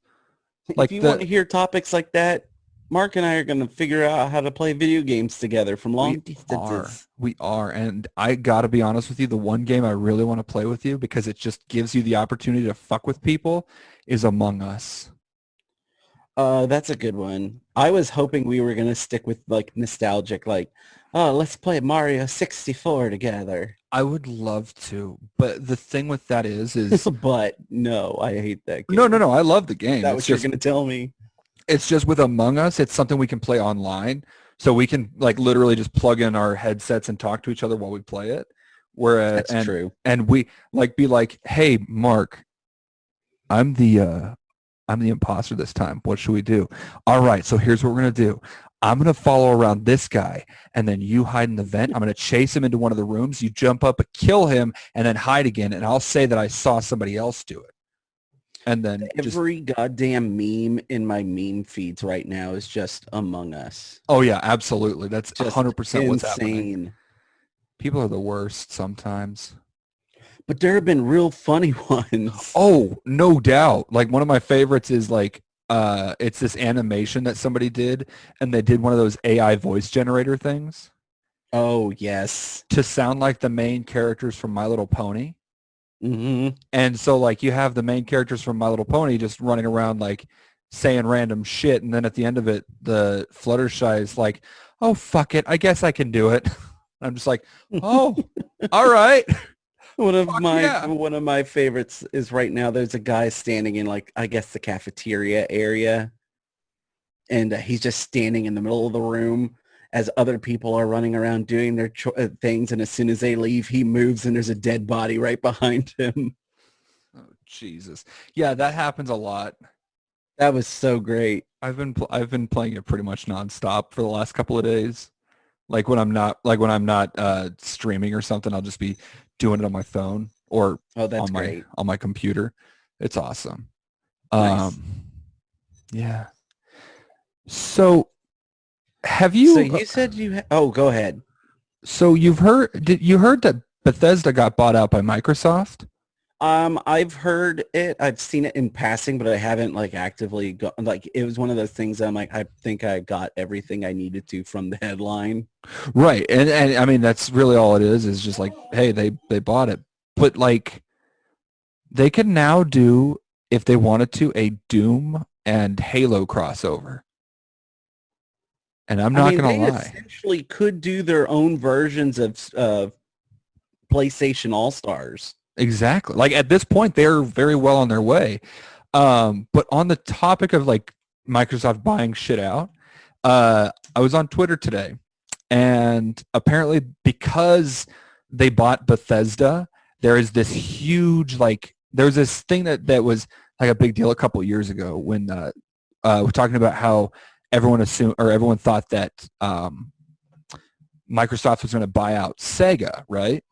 Speaker 1: If you want to hear topics like that, Mark and I are going to figure out how to play video games together from
Speaker 2: We
Speaker 1: long
Speaker 2: are.
Speaker 1: distances.
Speaker 2: We are. And I got to be honest with you, the one game I really want to play with you because it just gives you the opportunity to fuck with people is Among Us.
Speaker 1: That's a good one. I was hoping we were going to stick with like nostalgic, like, oh, let's play Mario 64 together.
Speaker 2: I would love to, but the thing with that is
Speaker 1: But no, I hate that
Speaker 2: no, no,
Speaker 1: game.
Speaker 2: no. I love the
Speaker 1: Is
Speaker 2: game.
Speaker 1: that what you're going to tell me?
Speaker 2: It's just with Among Us, it's something we can play online. So we can like literally just plug in our headsets and talk to each other while we play it. Whereas
Speaker 1: That's true.
Speaker 2: and we like be like, "Hey, Mark, I'm the imposter this time. What should we do?" All right, so here's what we're going to do. I'm going to follow around this guy, and then you hide in the vent. I'm going to chase him into one of the rooms. You jump up, kill him, and then hide again, and I'll say that I saw somebody else do it. And then just,
Speaker 1: Every goddamn meme in my meme feeds right now is just Among Us.
Speaker 2: oh yeah, absolutely. That's
Speaker 1: Just
Speaker 2: 100% what's happening.
Speaker 1: insane.
Speaker 2: People are the worst sometimes.
Speaker 1: But there have been real funny ones.
Speaker 2: Oh, no doubt. Like one of my favorites is like it's this animation that somebody did and they did one of those AI voice generator things
Speaker 1: Oh, yes.
Speaker 2: to sound like the main characters from My Little Pony.
Speaker 1: Hmm.
Speaker 2: And so like you have the main characters from My Little Pony just running around like saying random shit and then at the end of it the Fluttershy is like, "Oh fuck it. I guess I can do it." I'm just like, "Oh, all right." Fuck yeah.
Speaker 1: One of my favorites is right now there's a guy standing in like I guess the cafeteria area and he's just standing in the middle of the room as other people are running around doing their things and as soon as they leave he moves and there's a dead body right behind him.
Speaker 2: Oh, Jesus. Yeah, that happens a lot.
Speaker 1: That was so great.
Speaker 2: I've been playing it pretty much nonstop for the last couple of days. Like when I'm not streaming or something, I'll just be doing it on my phone or
Speaker 1: Oh, that's great.
Speaker 2: on my computer. It's awesome.
Speaker 1: Nice.
Speaker 2: Yeah. So have
Speaker 1: So
Speaker 2: you
Speaker 1: you said oh, go ahead.
Speaker 2: so you've heard did you heard that Bethesda got bought out by Microsoft?
Speaker 1: I've heard it. I've seen it in passing, but I haven't like actively like it was one of those things I'm like I think I got everything I needed to from the headline.
Speaker 2: Right. And I mean that's really all it is just like, hey, they bought it. But like they can now do, if they wanted to, a Doom and Halo crossover. And I'm
Speaker 1: I
Speaker 2: not
Speaker 1: mean,
Speaker 2: going
Speaker 1: they
Speaker 2: to lie.
Speaker 1: essentially could do their own versions of PlayStation All Stars.
Speaker 2: Exactly. Like at this point, they're very well on their way. But on the topic of like Microsoft buying shit out, I was on Twitter today, and apparently because they bought Bethesda, there is this huge like there's this thing that was like a big deal a couple of years ago when we're talking about how everyone assumed or everyone thought that Microsoft was going to buy out Sega, right?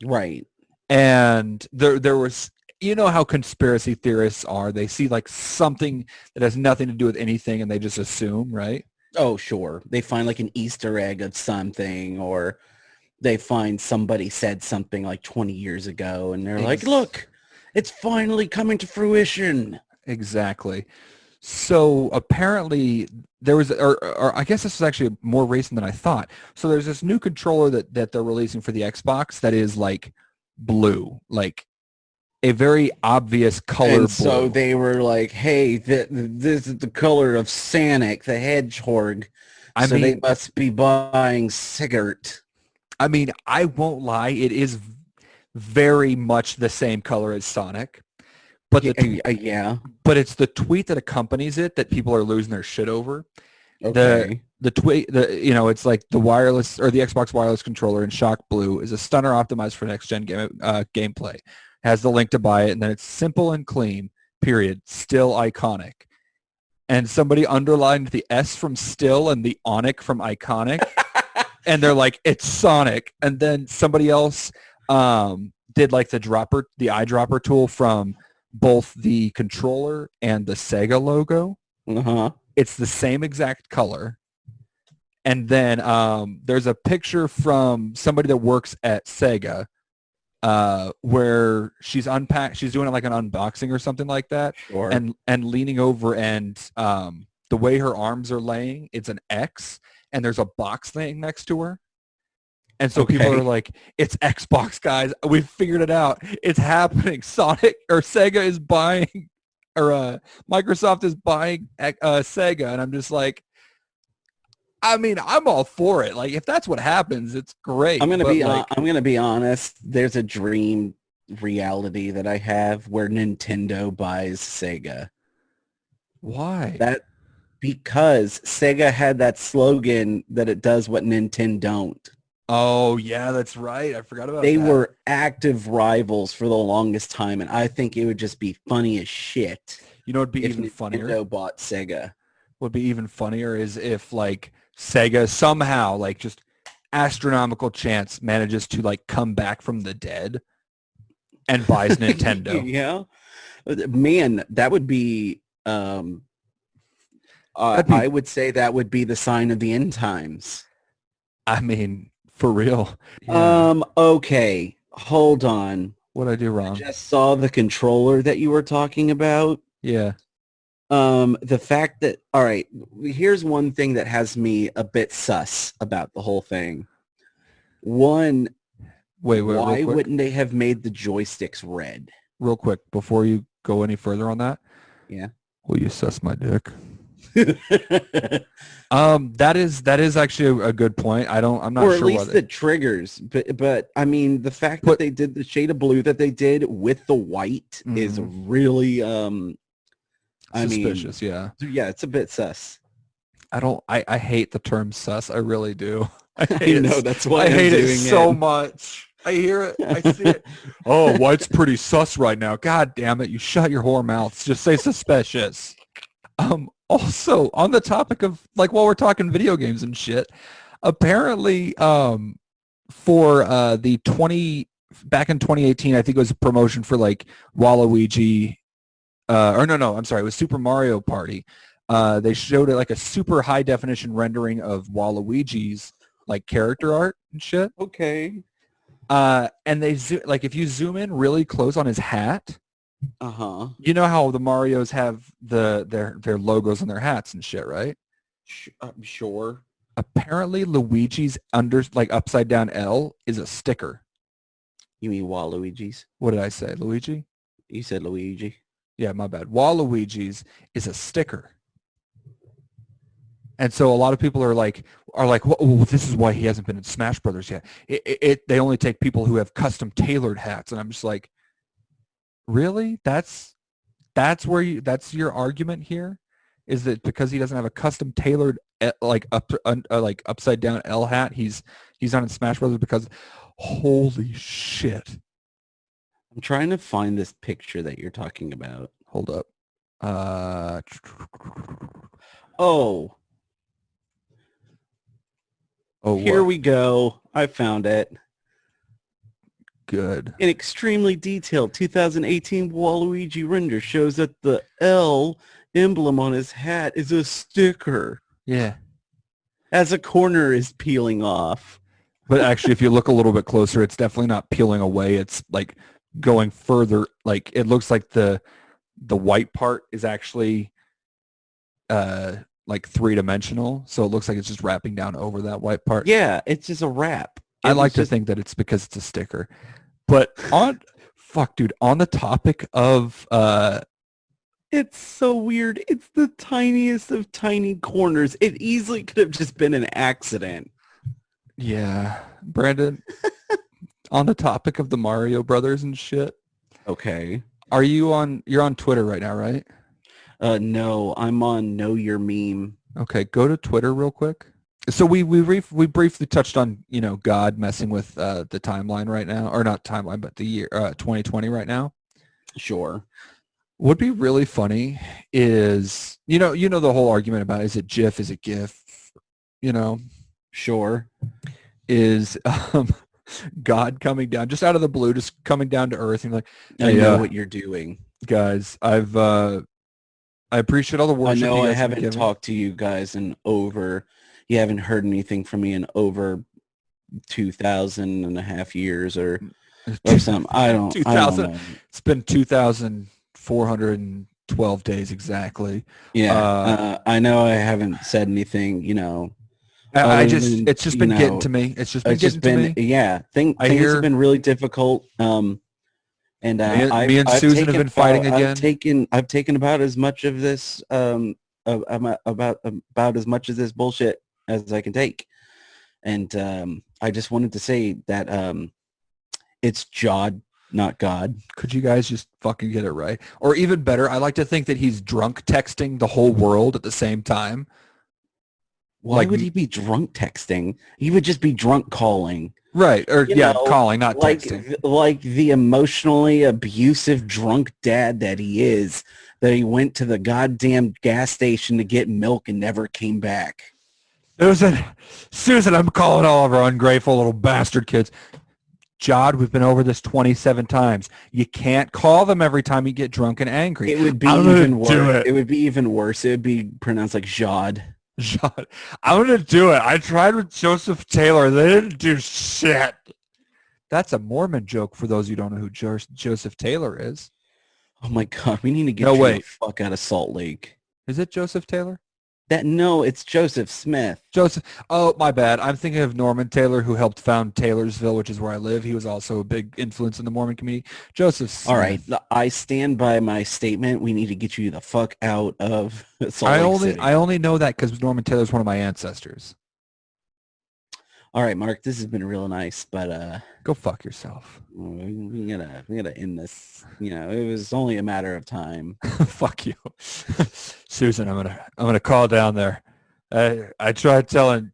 Speaker 1: Right.
Speaker 2: And there was, you know how conspiracy theorists are. They see like something that has nothing to do with anything and they just assume, right?
Speaker 1: Oh, sure. They find like an Easter egg of something or they find somebody said something like 20 years ago and they're like,
Speaker 2: Ex-
Speaker 1: look, it's finally coming to fruition.
Speaker 2: exactly. So apparently there was, or I guess this was actually more recent than I thought. So there's this new controller that they're releasing for the Xbox that is like blue, like a very obvious color
Speaker 1: And so
Speaker 2: blue.
Speaker 1: they were like, hey, this is the color of Sonic the Hedgehog.
Speaker 2: I
Speaker 1: So they
Speaker 2: mean,
Speaker 1: must be buying Sigurt.
Speaker 2: I won't lie, it is very much the same color as Sonic, but
Speaker 1: Yeah, yeah.
Speaker 2: but it's the tweet that accompanies it that people are losing their shit over. The
Speaker 1: Okay.
Speaker 2: the tweet, it's like the wireless or the Xbox wireless controller in Shock Blue is a stunner optimized for next gen gameplay. Has the link to buy it, and then it's simple and clean. Period. Still iconic. And somebody underlined the S from still and the onic from iconic, and they're like, it's Sonic. And then somebody else did like the eyedropper tool from both the controller and the Sega logo.
Speaker 1: Uh-huh.
Speaker 2: It's the same exact color. And then there's a picture from somebody that works at Sega where she's doing like an unboxing or something like that,
Speaker 1: Sure.
Speaker 2: and leaning over and the way her arms are laying, it's an X, and there's a box laying next to her. And so people are like, it's Xbox, guys. We've figured it out. It's happening. Sonic or Sega is buying, or Microsoft is buying Sega. And I'm just like, I mean, I'm all for it. Like, if that's what happens, it's great.
Speaker 1: I'm gonna be honest. There's a dream reality that I have where Nintendo buys Sega.
Speaker 2: Why?
Speaker 1: Because Sega had that slogan that it does what Nintendo don't.
Speaker 2: Oh, yeah, that's right. I forgot about that.
Speaker 1: They were active rivals for the longest time, and I think it would just be funny as shit.
Speaker 2: You know, it'd be
Speaker 1: if
Speaker 2: even
Speaker 1: Nintendo
Speaker 2: funnier.
Speaker 1: bought Sega.
Speaker 2: Would be even funnier is if like Sega somehow, like, just astronomical chance manages to like come back from the dead and buys Nintendo.
Speaker 1: Yeah, man, that would be. I would say that would be the sign of the end times.
Speaker 2: I mean, for real. Yeah.
Speaker 1: Okay, hold on.
Speaker 2: What'd I do wrong?
Speaker 1: I just saw the controller that you were talking about.
Speaker 2: Yeah.
Speaker 1: The fact that, all right, here's one thing that has me a bit sus about the whole thing. One,
Speaker 2: why
Speaker 1: wouldn't they have made the joysticks red?
Speaker 2: Real quick, before you go any further on that.
Speaker 1: Yeah.
Speaker 2: Will you suss my dick? That is actually a good point. I'm not sure.
Speaker 1: Or at least the triggers, but I mean the fact that they did the shade of blue that they did with the white is really
Speaker 2: suspicious. Yeah,
Speaker 1: it's a bit sus.
Speaker 2: I hate the term sus. I really do. I
Speaker 1: know that's why
Speaker 2: I hate it so much. I hear it. I see it. Oh, white's pretty sus right now. God damn it! You shut your whore mouths. Just say suspicious. Also, on the topic of, like, while we're talking video games and shit, apparently for back in 2018, I think it was a promotion for like Waluigi, it was Super Mario Party. They showed it like a super high definition rendering of Waluigi's like character art and shit.
Speaker 1: Okay.
Speaker 2: And they if you zoom in really close on his hat.
Speaker 1: Uh-huh.
Speaker 2: You know how the Marios have their logos on their hats and shit, right?
Speaker 1: Sure.
Speaker 2: Apparently Luigi's upside down L is a sticker.
Speaker 1: You mean Waluigi's?
Speaker 2: What did I say? Luigi?
Speaker 1: You said Luigi.
Speaker 2: Yeah, my bad. Waluigi's is a sticker. And so a lot of people are like, well, this is why he hasn't been in Smash Brothers yet. They only take people who have custom tailored hats, and I'm just like, really? That's your argument here? Is that because he doesn't have a custom tailored upside down L hat, he's not in Smash Brothers? Because holy shit.
Speaker 1: I'm trying to find this picture that you're talking about.
Speaker 2: Hold up.
Speaker 1: Here we go. I found it.
Speaker 2: Good.
Speaker 1: An extremely detailed 2018 Waluigi render shows that the L emblem on his hat is a sticker.
Speaker 2: Yeah.
Speaker 1: As a corner is peeling off.
Speaker 2: But actually, if you look a little bit closer, it's definitely not peeling away. It's like going further. Like, it looks like the white part is actually like three-dimensional. So it looks like it's just wrapping down over that white part.
Speaker 1: Yeah, it's just a wrap.
Speaker 2: I like to think that it's because it's a sticker. But on the topic of
Speaker 1: it's so weird. It's the tiniest of tiny corners. It easily could have just been an accident.
Speaker 2: Yeah. Brandon, on the topic of the Mario Brothers and shit.
Speaker 1: Okay.
Speaker 2: You're on Twitter right now, right?
Speaker 1: No, I'm on Know Your Meme.
Speaker 2: Okay, go to Twitter real quick. So we briefly touched on, God messing with the timeline right now, or not timeline, but the year 2020 right now.
Speaker 1: Sure.
Speaker 2: What'd be really funny is the whole argument about, is it GIF, is it GIF?
Speaker 1: Sure.
Speaker 2: Is God coming down just out of the blue, just coming down to earth and like,
Speaker 1: I know what you're doing,
Speaker 2: guys. I appreciate all the worship.
Speaker 1: I know I haven't talked to you guys you haven't heard anything from me in over 2,000 and a half years or something. I don't know.
Speaker 2: It's been 2,402 12 days exactly.
Speaker 1: Yeah,
Speaker 2: Uh,
Speaker 1: I know I haven't said anything,
Speaker 2: I
Speaker 1: other
Speaker 2: just,
Speaker 1: than,
Speaker 2: it's just been getting to me. It's just been
Speaker 1: it's just
Speaker 2: getting to
Speaker 1: been,
Speaker 2: me.
Speaker 1: yeah,
Speaker 2: I
Speaker 1: things have
Speaker 2: hear
Speaker 1: been really difficult. And
Speaker 2: me and Susan have been fighting again.
Speaker 1: I've taken about as much of this about as much of this bullshit as I can take. And I just wanted to say that it's Jod, not God.
Speaker 2: Could you guys just fucking get it right? Or even better, I like to think that he's drunk texting the whole world at the same time.
Speaker 1: Why
Speaker 2: Like,
Speaker 1: would he be drunk texting? He would just be drunk calling.
Speaker 2: right. Or
Speaker 1: You
Speaker 2: yeah,
Speaker 1: know,
Speaker 2: calling, not texting.
Speaker 1: like the emotionally abusive drunk dad that he is, that he went to the goddamn gas station to get milk and never came back.
Speaker 2: Susan, I'm calling all of our ungrateful little bastard kids. Jod, we've been over this 27 times. You can't call them every time you get drunk and angry.
Speaker 1: It would be
Speaker 2: I'm
Speaker 1: even
Speaker 2: gonna do
Speaker 1: worse.
Speaker 2: it.
Speaker 1: It would be even worse. It would be pronounced like Jod.
Speaker 2: Jod, I'm gonna do it. I tried with Joseph Taylor. They didn't do shit. That's a Mormon joke for those who don't know who Joseph Taylor is.
Speaker 1: Oh my God, we need to get
Speaker 2: No,
Speaker 1: you the
Speaker 2: wait.
Speaker 1: fuck out of Salt Lake.
Speaker 2: Is it Joseph Taylor?
Speaker 1: No, it's Joseph Smith.
Speaker 2: Joseph. Oh, my bad. I'm thinking of Norman Taylor, who helped found Taylorsville, which is where I live. He was also a big influence in the Mormon community. Joseph Smith.
Speaker 1: All right, I stand by my statement. We need to get you the fuck out of Salt Lake City.
Speaker 2: I only know that because Norman Taylor's one of my ancestors.
Speaker 1: All right, Mark, this has been real nice, but
Speaker 2: go fuck yourself.
Speaker 1: We gotta end this. It was only a matter of time.
Speaker 2: Fuck you. Susan, I'm gonna call down there. I tried telling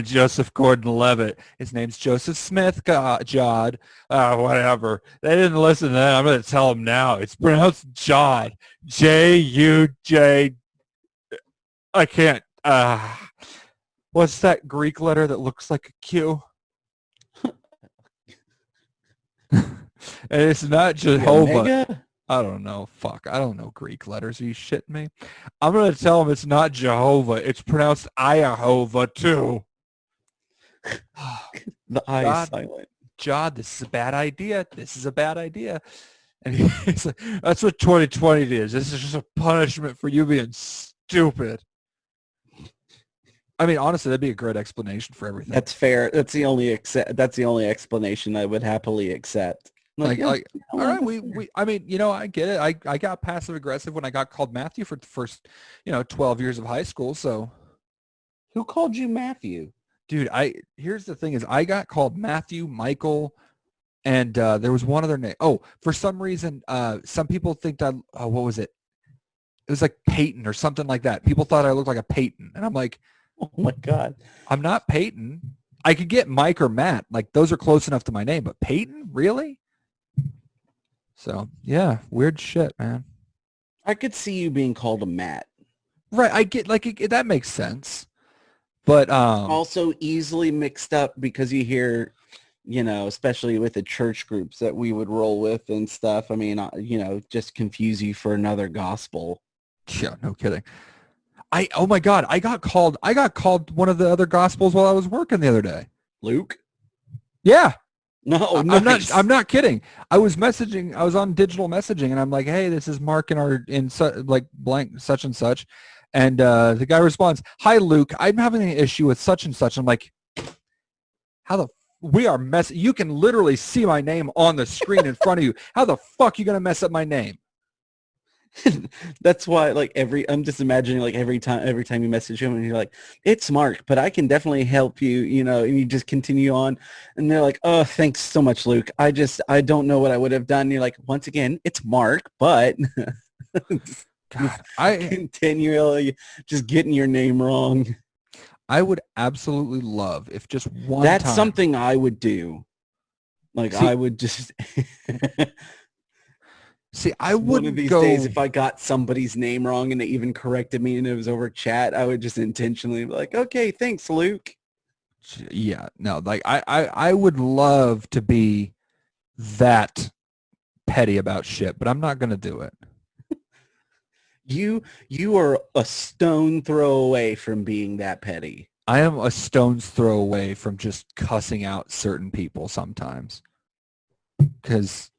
Speaker 2: Joseph Gordon-Levitt. His name's Joseph Smith, Jod. Whatever. They didn't listen then. I'm gonna tell him now. It's pronounced Jod. J-U-J. I can't. What's that Greek letter that looks like a Q? And it's not Jehovah.
Speaker 1: Omega?
Speaker 2: I don't know. Fuck. I don't know Greek letters. Are you shitting me? I'm going to tell him it's not Jehovah. It's pronounced Iahovah too.
Speaker 1: The I is silent.
Speaker 2: Jod, this is a bad idea. This is a bad idea. And he's like, that's what 2020 is. This is just a punishment for you being stupid. I mean, honestly, that'd be a great explanation for everything.
Speaker 1: That's fair. That's the only explanation I would happily accept.
Speaker 2: All right, I mean, I get it. I got passive aggressive when I got called Matthew for the first, 12 years of high school. So
Speaker 1: who called you Matthew?
Speaker 2: Dude, here's the thing is I got called Matthew, Michael, and there was one other name. Oh, for some reason, some people think that, what was it? It was like Peyton or something like that. People thought I looked like a Peyton. And I'm like,
Speaker 1: oh my God,
Speaker 2: I'm not Peyton. I could get Mike or Matt. Like those are close enough to my name, but Peyton? Really? So, yeah, weird shit, man.
Speaker 1: I could see you being called a Matt.
Speaker 2: Right, I get, that makes sense. But
Speaker 1: also easily mixed up because you hear, especially with the church groups that we would roll with and stuff. I mean, just confuse you for another gospel.
Speaker 2: Yeah, no kidding. Oh my God, I got called one of the other gospels while I was working the other day.
Speaker 1: Luke?
Speaker 2: Yeah.
Speaker 1: No, nice.
Speaker 2: I'm not kidding. I was on digital messaging and I'm like, hey, this is Mark blank such and such. And the guy responds, hi, Luke, I'm having an issue with such and such. I'm like, you can literally see my name on the screen in front of you. How the fuck are you going to mess up my name?
Speaker 1: That's why, I'm just imagining, every time you message him and you're like, it's Mark, but I can definitely help you, and you just continue on. And they're like, oh, thanks so much, Luke. I don't know what I would have done. And you're like, once again, it's Mark, but
Speaker 2: God, I
Speaker 1: continually just getting your name wrong.
Speaker 2: I would absolutely love if just one
Speaker 1: That's
Speaker 2: time.
Speaker 1: something I would do. I would just
Speaker 2: see, I wouldn't
Speaker 1: one of these days if I got somebody's name wrong and they even corrected me and it was over chat, I would just intentionally be like, okay, thanks, Luke.
Speaker 2: Yeah, no, I would love to be that petty about shit, but I'm not going to do it.
Speaker 1: You are a stone throw away from being that petty.
Speaker 2: I am a stone's throw away from just cussing out certain people sometimes. Because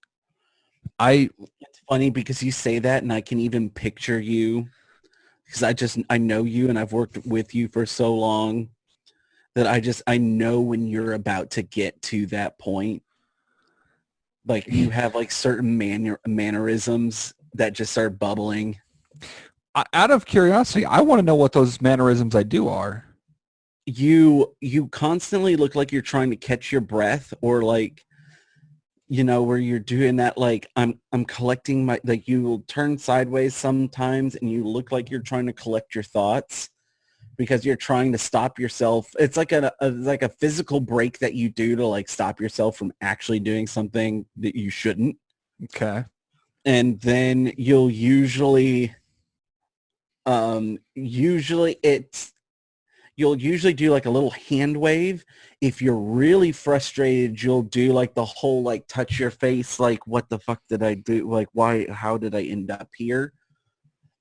Speaker 2: I
Speaker 1: It's funny because you say that and I can even picture you because I know you and I've worked with you for so long that I know when you're about to get to that point. Like you have like certain mannerisms that just start bubbling.
Speaker 2: out of curiosity, I want to know what those mannerisms I do are.
Speaker 1: You constantly look like you're trying to catch your breath or like where you're doing that like I'm collecting my like you will turn sideways sometimes and you look like you're trying to collect your thoughts because you're trying to stop yourself. It's like like a physical break that you do to like stop yourself from actually doing something that you shouldn't.
Speaker 2: Okay.
Speaker 1: And then you'll usually it's you'll usually do like a little hand wave. If you're really frustrated, you'll do like the whole like touch your face, like what the fuck did I do? Like how did I end up here?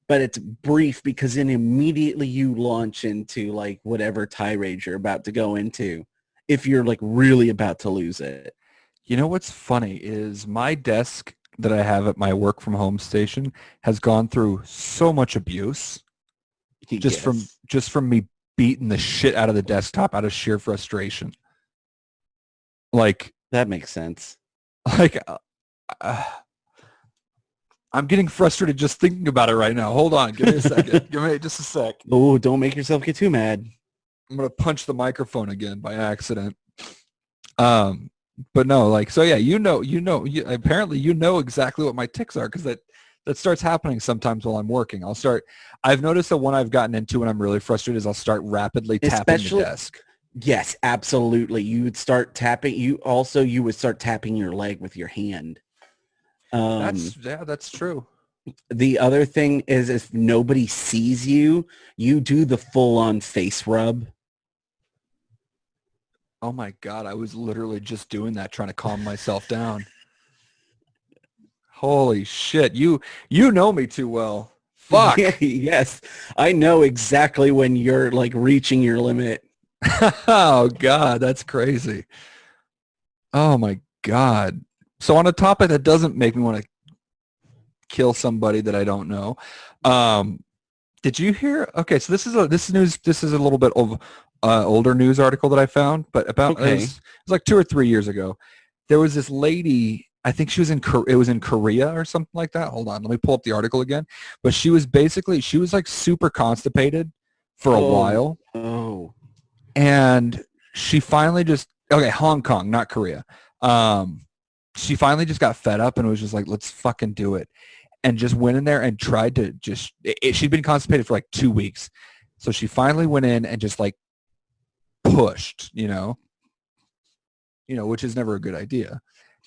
Speaker 1: But it's brief because then immediately you launch into like whatever tirade you're about to go into if you're like really about to lose it.
Speaker 2: You know what's funny is my desk that I have at my work from home station has gone through so much abuse
Speaker 1: Yes,
Speaker 2: just from me beating the shit out of the desktop out of sheer frustration. Like
Speaker 1: that makes sense.
Speaker 2: like uh, I'm getting frustrated just thinking about it right now. Hold on, give me a second. Give me just a sec.
Speaker 1: Oh, don't make yourself get too mad.
Speaker 2: I'm gonna punch the microphone again by accident. Um, but no, like so, yeah. Apparently, you know exactly what my tics are because that starts happening sometimes while I'm working. I've noticed that one I've gotten into when I'm really frustrated is I'll start rapidly tapping the
Speaker 1: Especially,
Speaker 2: desk.
Speaker 1: yes, absolutely. You would start tapping. You would start tapping your leg with your hand.
Speaker 2: That's true.
Speaker 1: The other thing is if nobody sees you, you do the full on face rub.
Speaker 2: Oh my God, I was literally just doing that, trying to calm myself down. Holy shit, you know me too well.
Speaker 1: Yeah,
Speaker 2: Fuck.
Speaker 1: yes. I know exactly when you're like reaching your limit.
Speaker 2: Oh God, that's crazy. Oh my God. So on a topic that doesn't make me want to kill somebody that I don't know, um, did you hear? Okay, so this is news. This is a little bit of older news article that I found, but
Speaker 1: Okay.
Speaker 2: it was like 2 or 3 years ago. There was this lady. I think she was it was in Korea or something like that. Hold on, let me pull up the article again. But she was like super constipated for a
Speaker 1: Oh,
Speaker 2: while,
Speaker 1: oh.
Speaker 2: and she finally just okay, Hong Kong, not Korea. Um, she finally just got fed up and was just like, let's fucking do it, and just went in there and tried to she'd been constipated for like 2 weeks, so she finally went in and just like pushed, which is never a good idea.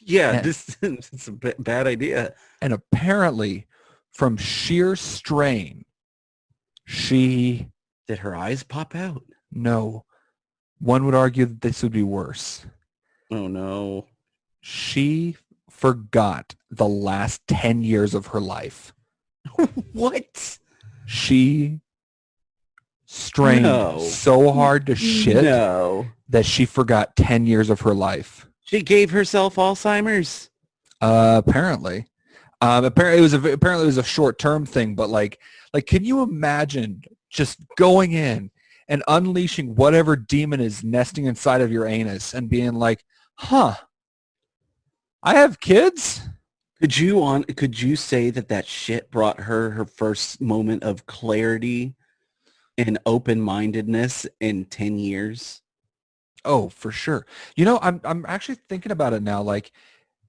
Speaker 1: Yeah,
Speaker 2: And
Speaker 1: this it's a bad idea.
Speaker 2: and apparently, from sheer strain, she
Speaker 1: Did her eyes pop out?
Speaker 2: no, one would argue that this would be worse.
Speaker 1: Oh no.
Speaker 2: She forgot the last 10 years of her life.
Speaker 1: What?
Speaker 2: She strained
Speaker 1: No.
Speaker 2: so hard to shit
Speaker 1: No.
Speaker 2: that she forgot 10 years of her life.
Speaker 1: She gave herself Alzheimer's.
Speaker 2: Apparently. Apparently it was a short-term thing, but like can you imagine just going in and unleashing whatever demon is nesting inside of your anus and being like, "Huh, I have kids?"
Speaker 1: Could you say that shit brought her first moment of clarity and open-mindedness in 10 years?
Speaker 2: Oh, for sure. I'm actually thinking about it now. Like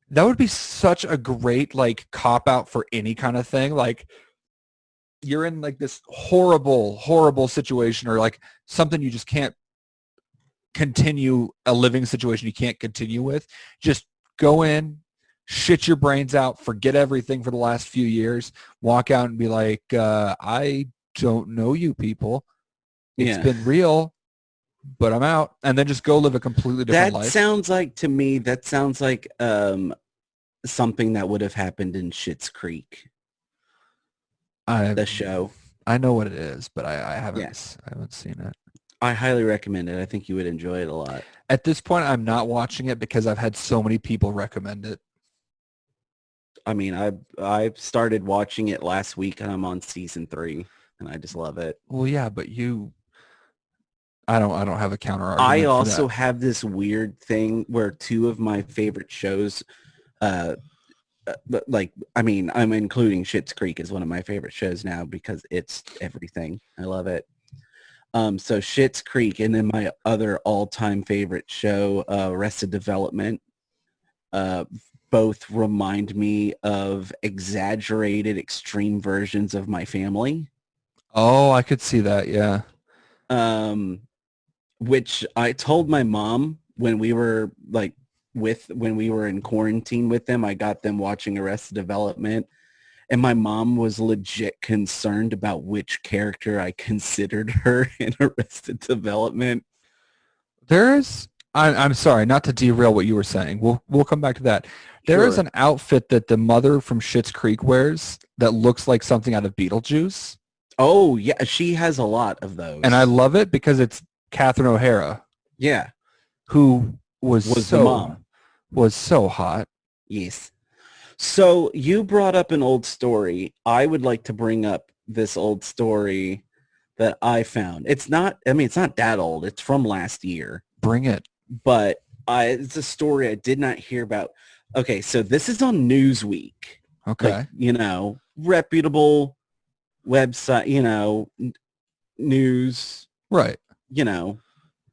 Speaker 2: that would be such a great like cop out for any kind of thing. Like you're in like this horrible, horrible situation or like something you just can't continue a living situation you can't continue with. Just go in, shit your brains out, forget everything for the last few years, walk out and be like, I don't know you people. It's
Speaker 1: Yeah.
Speaker 2: been real, but I'm out. And then just go live a completely different
Speaker 1: That
Speaker 2: life.
Speaker 1: sounds like to me that sounds like something that would have happened in Schitt's Creek,
Speaker 2: I
Speaker 1: the show.
Speaker 2: I know what it is, but
Speaker 1: Yeah.
Speaker 2: I haven't seen it.
Speaker 1: I highly recommend it. I think you would enjoy it a lot.
Speaker 2: At this point, I'm not watching it because I've had so many people recommend it.
Speaker 1: I mean, I started watching it last week, and I'm on season 3, and I just love it.
Speaker 2: Well, yeah, but I don't have a counter
Speaker 1: I
Speaker 2: argument for
Speaker 1: also
Speaker 2: that.
Speaker 1: have this weird thing where 2 of my favorite shows, uh, but like, I mean, I'm including Schitt's Creek as one of my favorite shows now because it's everything. I love it. So Schitt's Creek, and then my other all-time favorite show, Arrested Development. Uh, Both remind me of exaggerated, extreme versions of my family.
Speaker 2: Oh, I could see that. Yeah.
Speaker 1: Um, which I told my mom when we were when we were in quarantine with them. I got them watching Arrested Development, and my mom was legit concerned about which character I considered her in Arrested Development.
Speaker 2: I'm sorry, not to derail what you were saying. We'll come back to that. There is
Speaker 1: Sure.
Speaker 2: an outfit that the mother from Schitt's Creek wears that looks like something out of Beetlejuice,
Speaker 1: Oh yeah, she has a lot of
Speaker 2: and I
Speaker 1: those.
Speaker 2: love it because it's Catherine O'Hara,
Speaker 1: Yeah,
Speaker 2: who was
Speaker 1: was the
Speaker 2: so
Speaker 1: mom.
Speaker 2: was so hot.
Speaker 1: Yes. So you brought up an old story. I would like to bring up this old story that I found. It's not, I mean, it's not that old. It's from last year,
Speaker 2: Bring it.
Speaker 1: but it's a story I did not hear about. Okay, so this is on Newsweek, like,
Speaker 2: Okay.
Speaker 1: reputable website, news,
Speaker 2: Right.
Speaker 1: you know.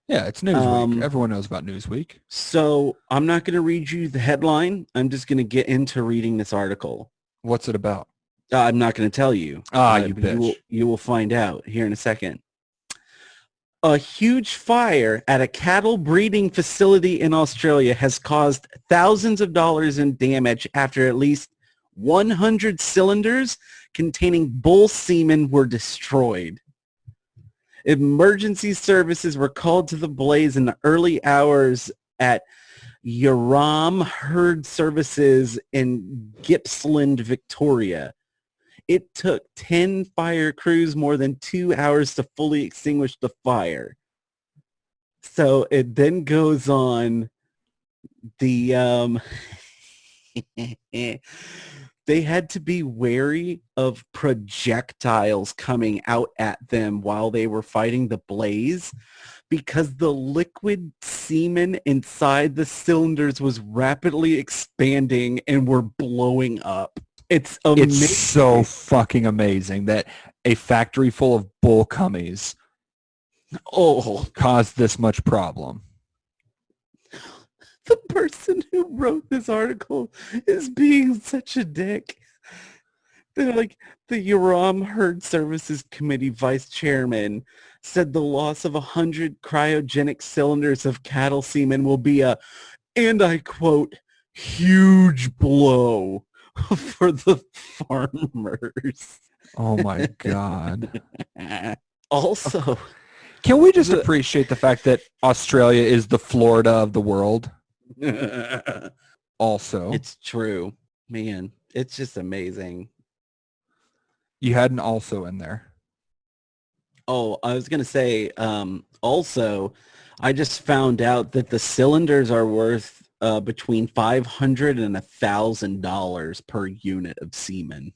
Speaker 2: Yeah, it's Newsweek.
Speaker 1: Um,
Speaker 2: Everyone knows about Newsweek.
Speaker 1: so I'm not going to read you the headline. I'm just going to get into reading this article.
Speaker 2: What's it about?
Speaker 1: I'm not going to tell you.
Speaker 2: Ah, you
Speaker 1: But
Speaker 2: bitch.
Speaker 1: you will find out here in a second. A huge fire at a cattle breeding facility in Australia has caused thousands of dollars in damage after at least 100 cylinders containing bull semen were destroyed. Emergency services were called to the blaze in the early hours at Yaram Herd Services in Gippsland, Victoria. It took 10 fire crews more than 2 hours to fully extinguish the fire. So it then goes on. The they had to be wary of projectiles coming out at them while they were fighting the blaze because the liquid semen inside the cylinders was rapidly expanding and were blowing up. It's
Speaker 2: It's
Speaker 1: amazing.
Speaker 2: so fucking amazing that a factory full of bull cummies
Speaker 1: Oh,
Speaker 2: caused this much problem.
Speaker 1: the person who wrote this article is being such a dick. They're like, the Yaram Herd Services Committee vice chairman said the loss of 100 cryogenic cylinders of cattle semen will be a, and I quote, huge blow for the farmers.
Speaker 2: Oh my God.
Speaker 1: Also,
Speaker 2: Can we just
Speaker 1: the,
Speaker 2: appreciate the fact that Australia is the Florida of the world? Also,
Speaker 1: it's true, man. It's just amazing.
Speaker 2: you had an also in there.
Speaker 1: Oh, I was going to say, also, I just found out that the cylinders are worth between $500 and $1,000 per unit of semen.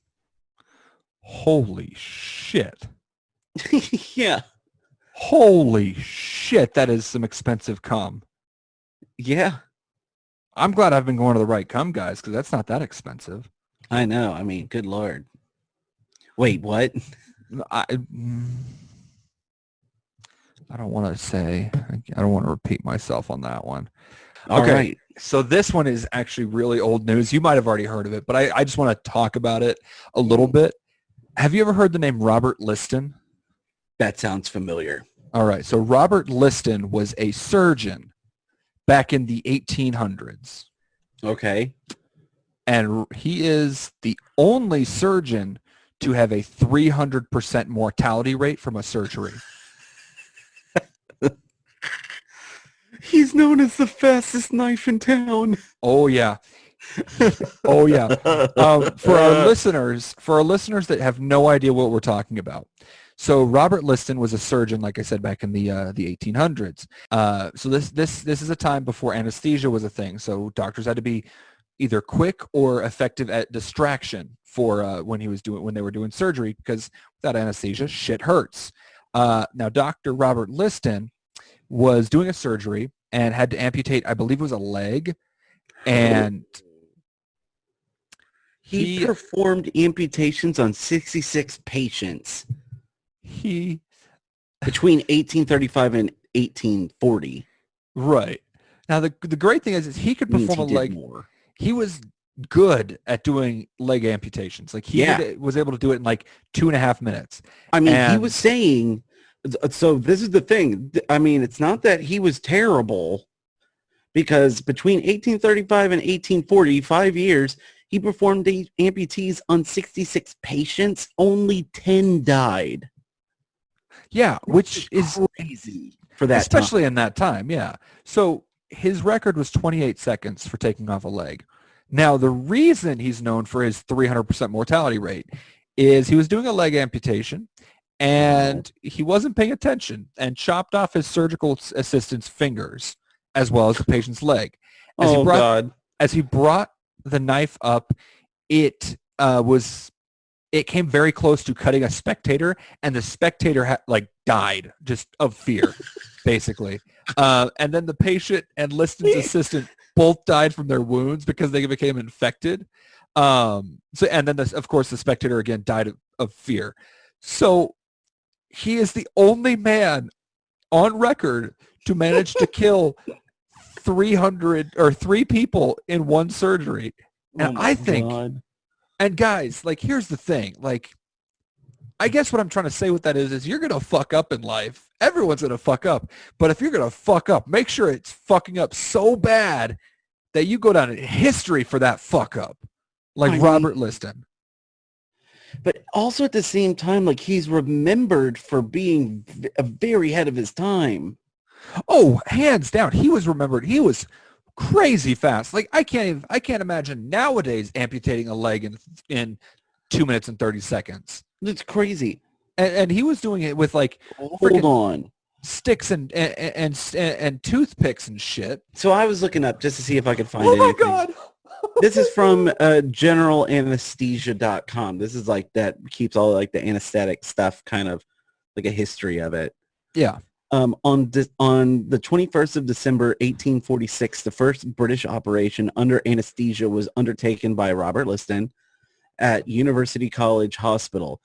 Speaker 2: Holy shit.
Speaker 1: Yeah.
Speaker 2: Holy shit, that is some expensive cum.
Speaker 1: Yeah,
Speaker 2: I'm glad I've been going to the right cum guys because that's not that expensive.
Speaker 1: I know. I mean, good Lord. Wait, what?
Speaker 2: I don't want to say, I don't want to repeat myself on that one.
Speaker 1: All
Speaker 2: Okay,
Speaker 1: right.
Speaker 2: so this one is actually really old news. You might have already heard of it, but I just want to talk about it a little bit. Have you ever heard the name Robert Liston?
Speaker 1: That sounds familiar.
Speaker 2: All right, so Robert Liston was a surgeon back in the 1800s,
Speaker 1: Okay.
Speaker 2: and he is the only surgeon to have a 300% mortality rate from a surgery.
Speaker 1: He's known as the fastest knife in town.
Speaker 2: Oh, yeah. Oh, yeah. For our listeners that have no idea what we're talking about. So Robert Liston was a surgeon, like I said, back in the 1800s. So this is a time before anesthesia was a thing. So doctors had to be either quick or effective at distraction for when they were doing surgery, because without anesthesia, shit hurts. Now, Dr. Robert Liston was doing a surgery and had to amputate, I believe it was a leg, and
Speaker 1: he performed amputations on 66 patients between 1835 and 1840.
Speaker 2: Right. Now, the great thing is he could perform a leg. He was good at doing leg amputations. Like he was able to do it in like 2.5 minutes.
Speaker 1: I mean, he was saying, so this is the thing. I mean, it's not that he was terrible, because between 1835 and 1840, 5 years, he performed amputees on 66 patients. Only 10 died.
Speaker 2: Yeah, which is
Speaker 1: crazy for that
Speaker 2: especially in that time, yeah. So his record was 28 seconds for taking off a leg. Now, the reason he's known for his 300% mortality rate is he was doing a leg amputation, and he wasn't paying attention and chopped off his surgical assistant's fingers as well as the patient's leg. As he brought the knife up, it came very close to cutting a spectator, and the spectator died just of fear, basically. And then the patient and Liston's assistant both died from their wounds because they became infected. And then of course the spectator again died of fear. So he is the only man on record to manage to kill 3 people in one surgery. And I think, God. And guys, here's the thing. I guess what I'm trying to say with that is you're going to fuck up in life. Everyone's going to fuck up. But if you're going to fuck up, make sure it's fucking up so bad that you go down in history for that fuck up. Robert Liston.
Speaker 1: But also at the same time, he's remembered for being very ahead of his time.
Speaker 2: Oh, hands down. He was remembered. He was crazy fast. I can't imagine nowadays amputating a leg in 2 minutes and 30 seconds.
Speaker 1: It's crazy.
Speaker 2: And he was doing it with
Speaker 1: hold on,
Speaker 2: sticks and toothpicks and shit.
Speaker 1: So I was looking up just to see if I could find
Speaker 2: anything.
Speaker 1: Oh my God. This is from generalanesthesia.com. This is that keeps all the anesthetic stuff, kind of a history of it.
Speaker 2: Yeah.
Speaker 1: On the 21st of December, 1846, the first British operation under anesthesia was undertaken by Robert Liston at University College Hospital.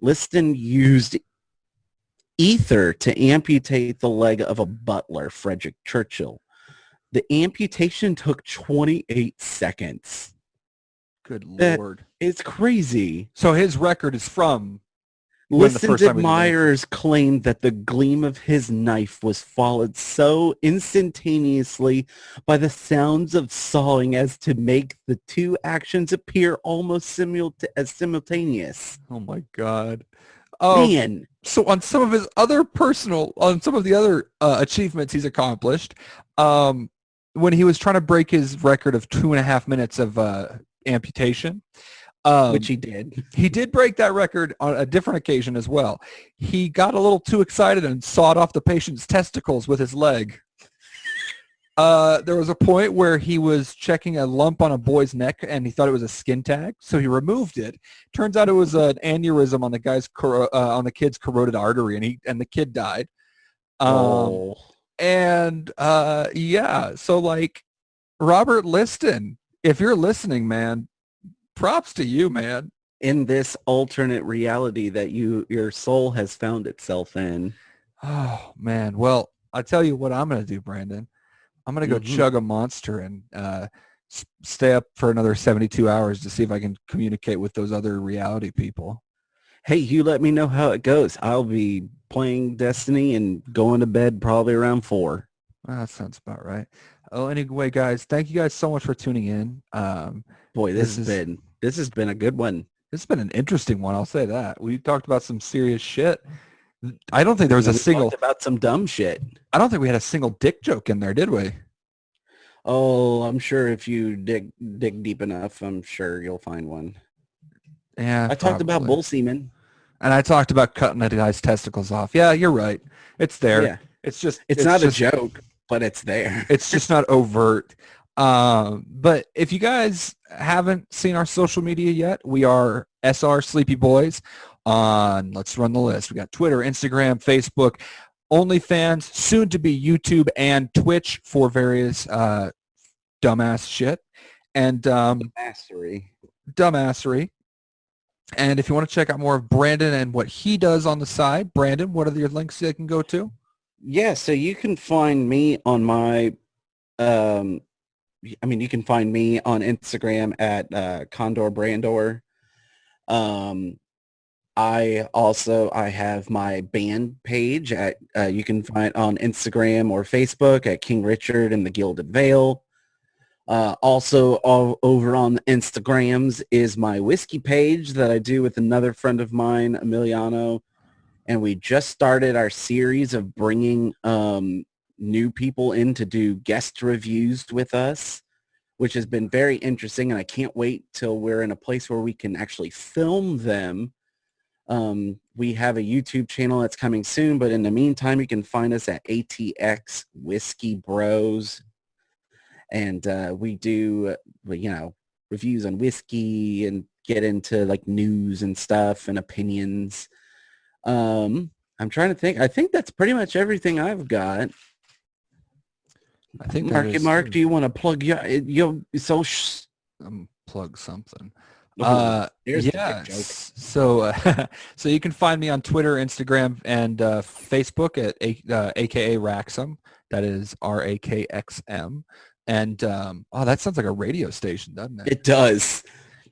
Speaker 1: Liston used ether to amputate the leg of a butler, Frederick Churchill. The amputation took 28 seconds.
Speaker 2: Good Lord.
Speaker 1: It's crazy.
Speaker 2: So his record is from...
Speaker 1: Liston's admirers claimed that the gleam of his knife was followed so instantaneously by the sounds of sawing as to make the two actions appear almost simultaneous.
Speaker 2: Oh my God.
Speaker 1: Man.
Speaker 2: So on some of the other achievements he's accomplished, when he was trying to break his record of 2.5 minutes of amputation,
Speaker 1: which he did.
Speaker 2: He did break that record on a different occasion as well. He got a little too excited and sawed off the patient's testicles with his leg. There was a point where he was checking a lump on a boy's neck and he thought it was a skin tag, so he removed it. Turns out it was an aneurysm on the kid's carotid artery, and the kid died. So Robert Liston, if you're listening, man, props to you, man.
Speaker 1: In this alternate reality that your soul has found itself in.
Speaker 2: Oh, man. Well, I'll tell you what I'm going to do, Brandon. I'm going to go chug a Monster and stay up for another 72 hours to see if I can communicate with those other reality people.
Speaker 1: Hey, you let me know how it goes. I'll be playing Destiny and going to bed probably around 4.
Speaker 2: Well, that sounds about right. Oh, anyway, guys, thank you guys so much for tuning in.
Speaker 1: Boy, this has been a good one.
Speaker 2: This has been an interesting one. I'll say that. We talked about some serious shit. I don't think there was talked
Speaker 1: about some dumb shit.
Speaker 2: I don't think we had a single dick joke in there, did we?
Speaker 1: Oh, I'm sure if you dig deep enough, I'm sure you'll find one.
Speaker 2: Yeah,
Speaker 1: I talked about bull semen.
Speaker 2: And I talked about cutting a guy's testicles off. Yeah, you're right. It's there.
Speaker 1: Yeah.
Speaker 2: It's
Speaker 1: not a joke, but it's there.
Speaker 2: It's just not overt. But if you guys haven't seen our social media yet, we are SR Sleepy Boys on, let's run the list. We got Twitter, Instagram, Facebook, OnlyFans, soon to be YouTube and Twitch for various dumbass shit and dumbassery. And if you want to check out more of Brandon and what he does on the side, Brandon, what are your links they can go to?
Speaker 1: Yeah, so you can find me on my, you can find me on Instagram at Condor Brandor. I have my band page at, you can find on Instagram or Facebook at King Richard and the Gilded Veil. Also all over on the Instagrams is my whiskey page that I do with another friend of mine, Emiliano. And we just started our series of bringing new people in to do guest reviews with us, which has been very interesting. And I can't wait till we're in a place where we can actually film them. We have a YouTube channel that's coming soon, but in the meantime, you can find us at ATX Whiskey Bros. And we do, reviews on whiskey and get into like news and stuff and opinions. I'm trying to think. I think that's pretty much everything I've got.
Speaker 2: I think
Speaker 1: Mark, do you want to plug your social?
Speaker 2: Plug something.
Speaker 1: Yeah.
Speaker 2: So you can find me on Twitter, Instagram, and Facebook at AKA Raxum. That is RAKXM. And that sounds like a radio station, doesn't it?
Speaker 1: It does.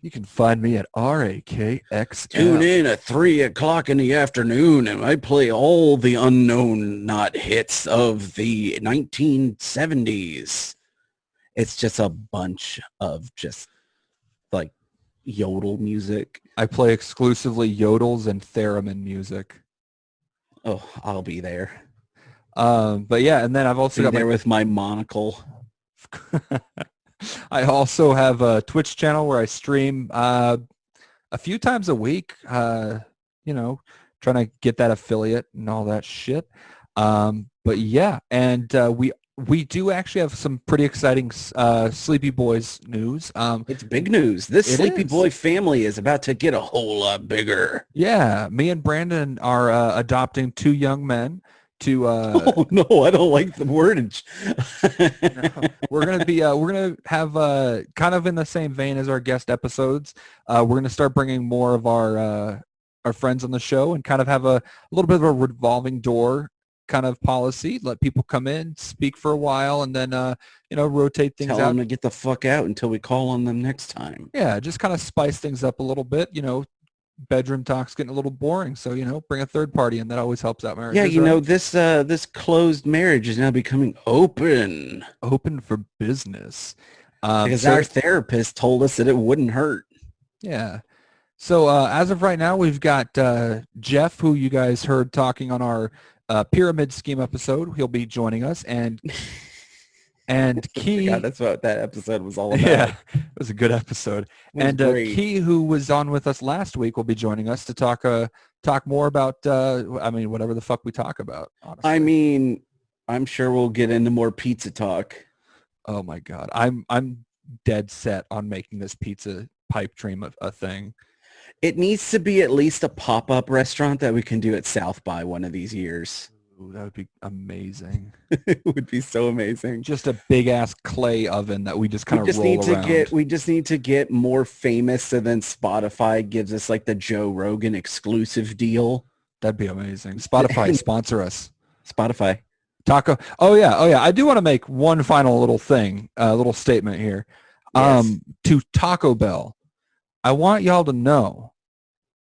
Speaker 2: You can find me at RAKXM.
Speaker 1: Tune in at 3:00 in the afternoon, and I play all the unknown not hits of the 1970s. It's just a bunch of just like yodel music.
Speaker 2: I play exclusively yodels and theremin music.
Speaker 1: Oh, I'll be there.
Speaker 2: But yeah, and then I've also got
Speaker 1: there with my monocle.
Speaker 2: I also have a Twitch channel where I stream a few times a week, trying to get that affiliate and all that shit. But yeah, and we do actually have some pretty exciting Sleepy Boys news.
Speaker 1: It's big news. This Sleepy Boy family is about to get a whole lot bigger.
Speaker 2: Yeah, me and Brandon are adopting 2 young men.
Speaker 1: Oh no, I don't like the wordage.
Speaker 2: No, we're gonna have kind of in the same vein as our guest episodes. We're gonna start bringing more of our friends on the show and kind of have a little bit of a revolving door kind of policy. Let people come in, speak for a while, and then rotate things out.
Speaker 1: Tell them to get the fuck out until we call on them next time.
Speaker 2: Yeah, just kind of spice things up a little bit. Bedroom talk's getting a little boring, so bring a third party in. That always helps out marriages.
Speaker 1: Yeah, this closed marriage is now becoming open
Speaker 2: for business,
Speaker 1: because our therapist told us that it wouldn't hurt.
Speaker 2: Yeah. So as of right now, we've got Jeff, who you guys heard talking on our pyramid scheme episode. He'll be joining us, and Key.
Speaker 1: That's what that episode was all about.
Speaker 2: Yeah, it was a good episode. And Key, who was on with us last week, will be joining us to talk more about, whatever the fuck we talk about, honestly.
Speaker 1: I'm sure we'll get into more pizza talk.
Speaker 2: Oh, my God. I'm dead set on making this pizza pipe dream a thing.
Speaker 1: It needs to be at least a pop-up restaurant that we can do at South by one of these years.
Speaker 2: Ooh, that would be amazing.
Speaker 1: It would be so amazing.
Speaker 2: Just a big ass clay oven that we just kind of roll around.
Speaker 1: We just need to get more famous, so then Spotify gives us like the Joe Rogan exclusive deal.
Speaker 2: That'd be amazing. Spotify, sponsor us.
Speaker 1: Spotify.
Speaker 2: Taco. Oh yeah. I do want to make one final little thing, little statement here.
Speaker 1: Yes.
Speaker 2: To Taco Bell, I want y'all to know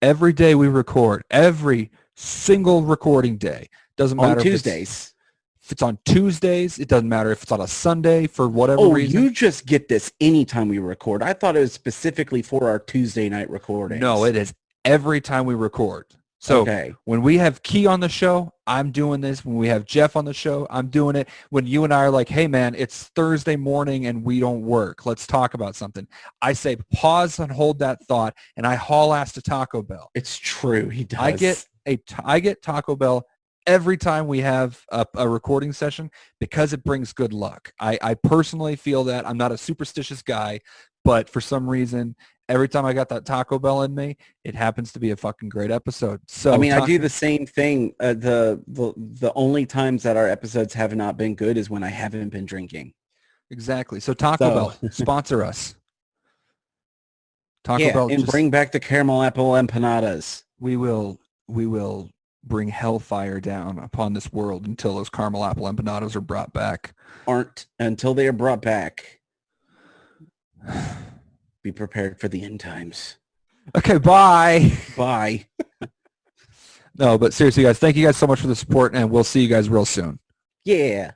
Speaker 2: every day we record, every single recording day, doesn't matter
Speaker 1: on Tuesdays.
Speaker 2: If it's on Tuesdays, it doesn't matter if it's on a Sunday for whatever reason.
Speaker 1: You just get this anytime we record. I thought it was specifically for our Tuesday night recordings.
Speaker 2: No, it is every time we record. So when we have Key on the show, I'm doing this. When we have Jeff on the show, I'm doing it. When you and I are like, hey, man, it's Thursday morning and we don't work. Let's talk about something. I say pause and hold that thought, and I haul ass to Taco Bell.
Speaker 1: It's true. He does.
Speaker 2: I get Taco Bell every time we have a recording session because it brings good luck. I personally feel that. I'm not a superstitious guy, but for some reason, every time I got that Taco Bell in me, it happens to be a fucking great episode. So
Speaker 1: I mean, I do the same thing. The only times that our episodes have not been good is when I haven't been drinking.
Speaker 2: Exactly. So Taco Bell, sponsor us. Taco Bell,
Speaker 1: and bring back the caramel apple empanadas.
Speaker 2: We will bring hellfire down upon this world until those caramel apple empanadas are brought back.
Speaker 1: Until they are brought back. Be prepared for the end times.
Speaker 2: Okay, bye.
Speaker 1: Bye.
Speaker 2: No, but seriously, guys, thank you guys so much for the support, and we'll see you guys real soon.
Speaker 1: Yeah.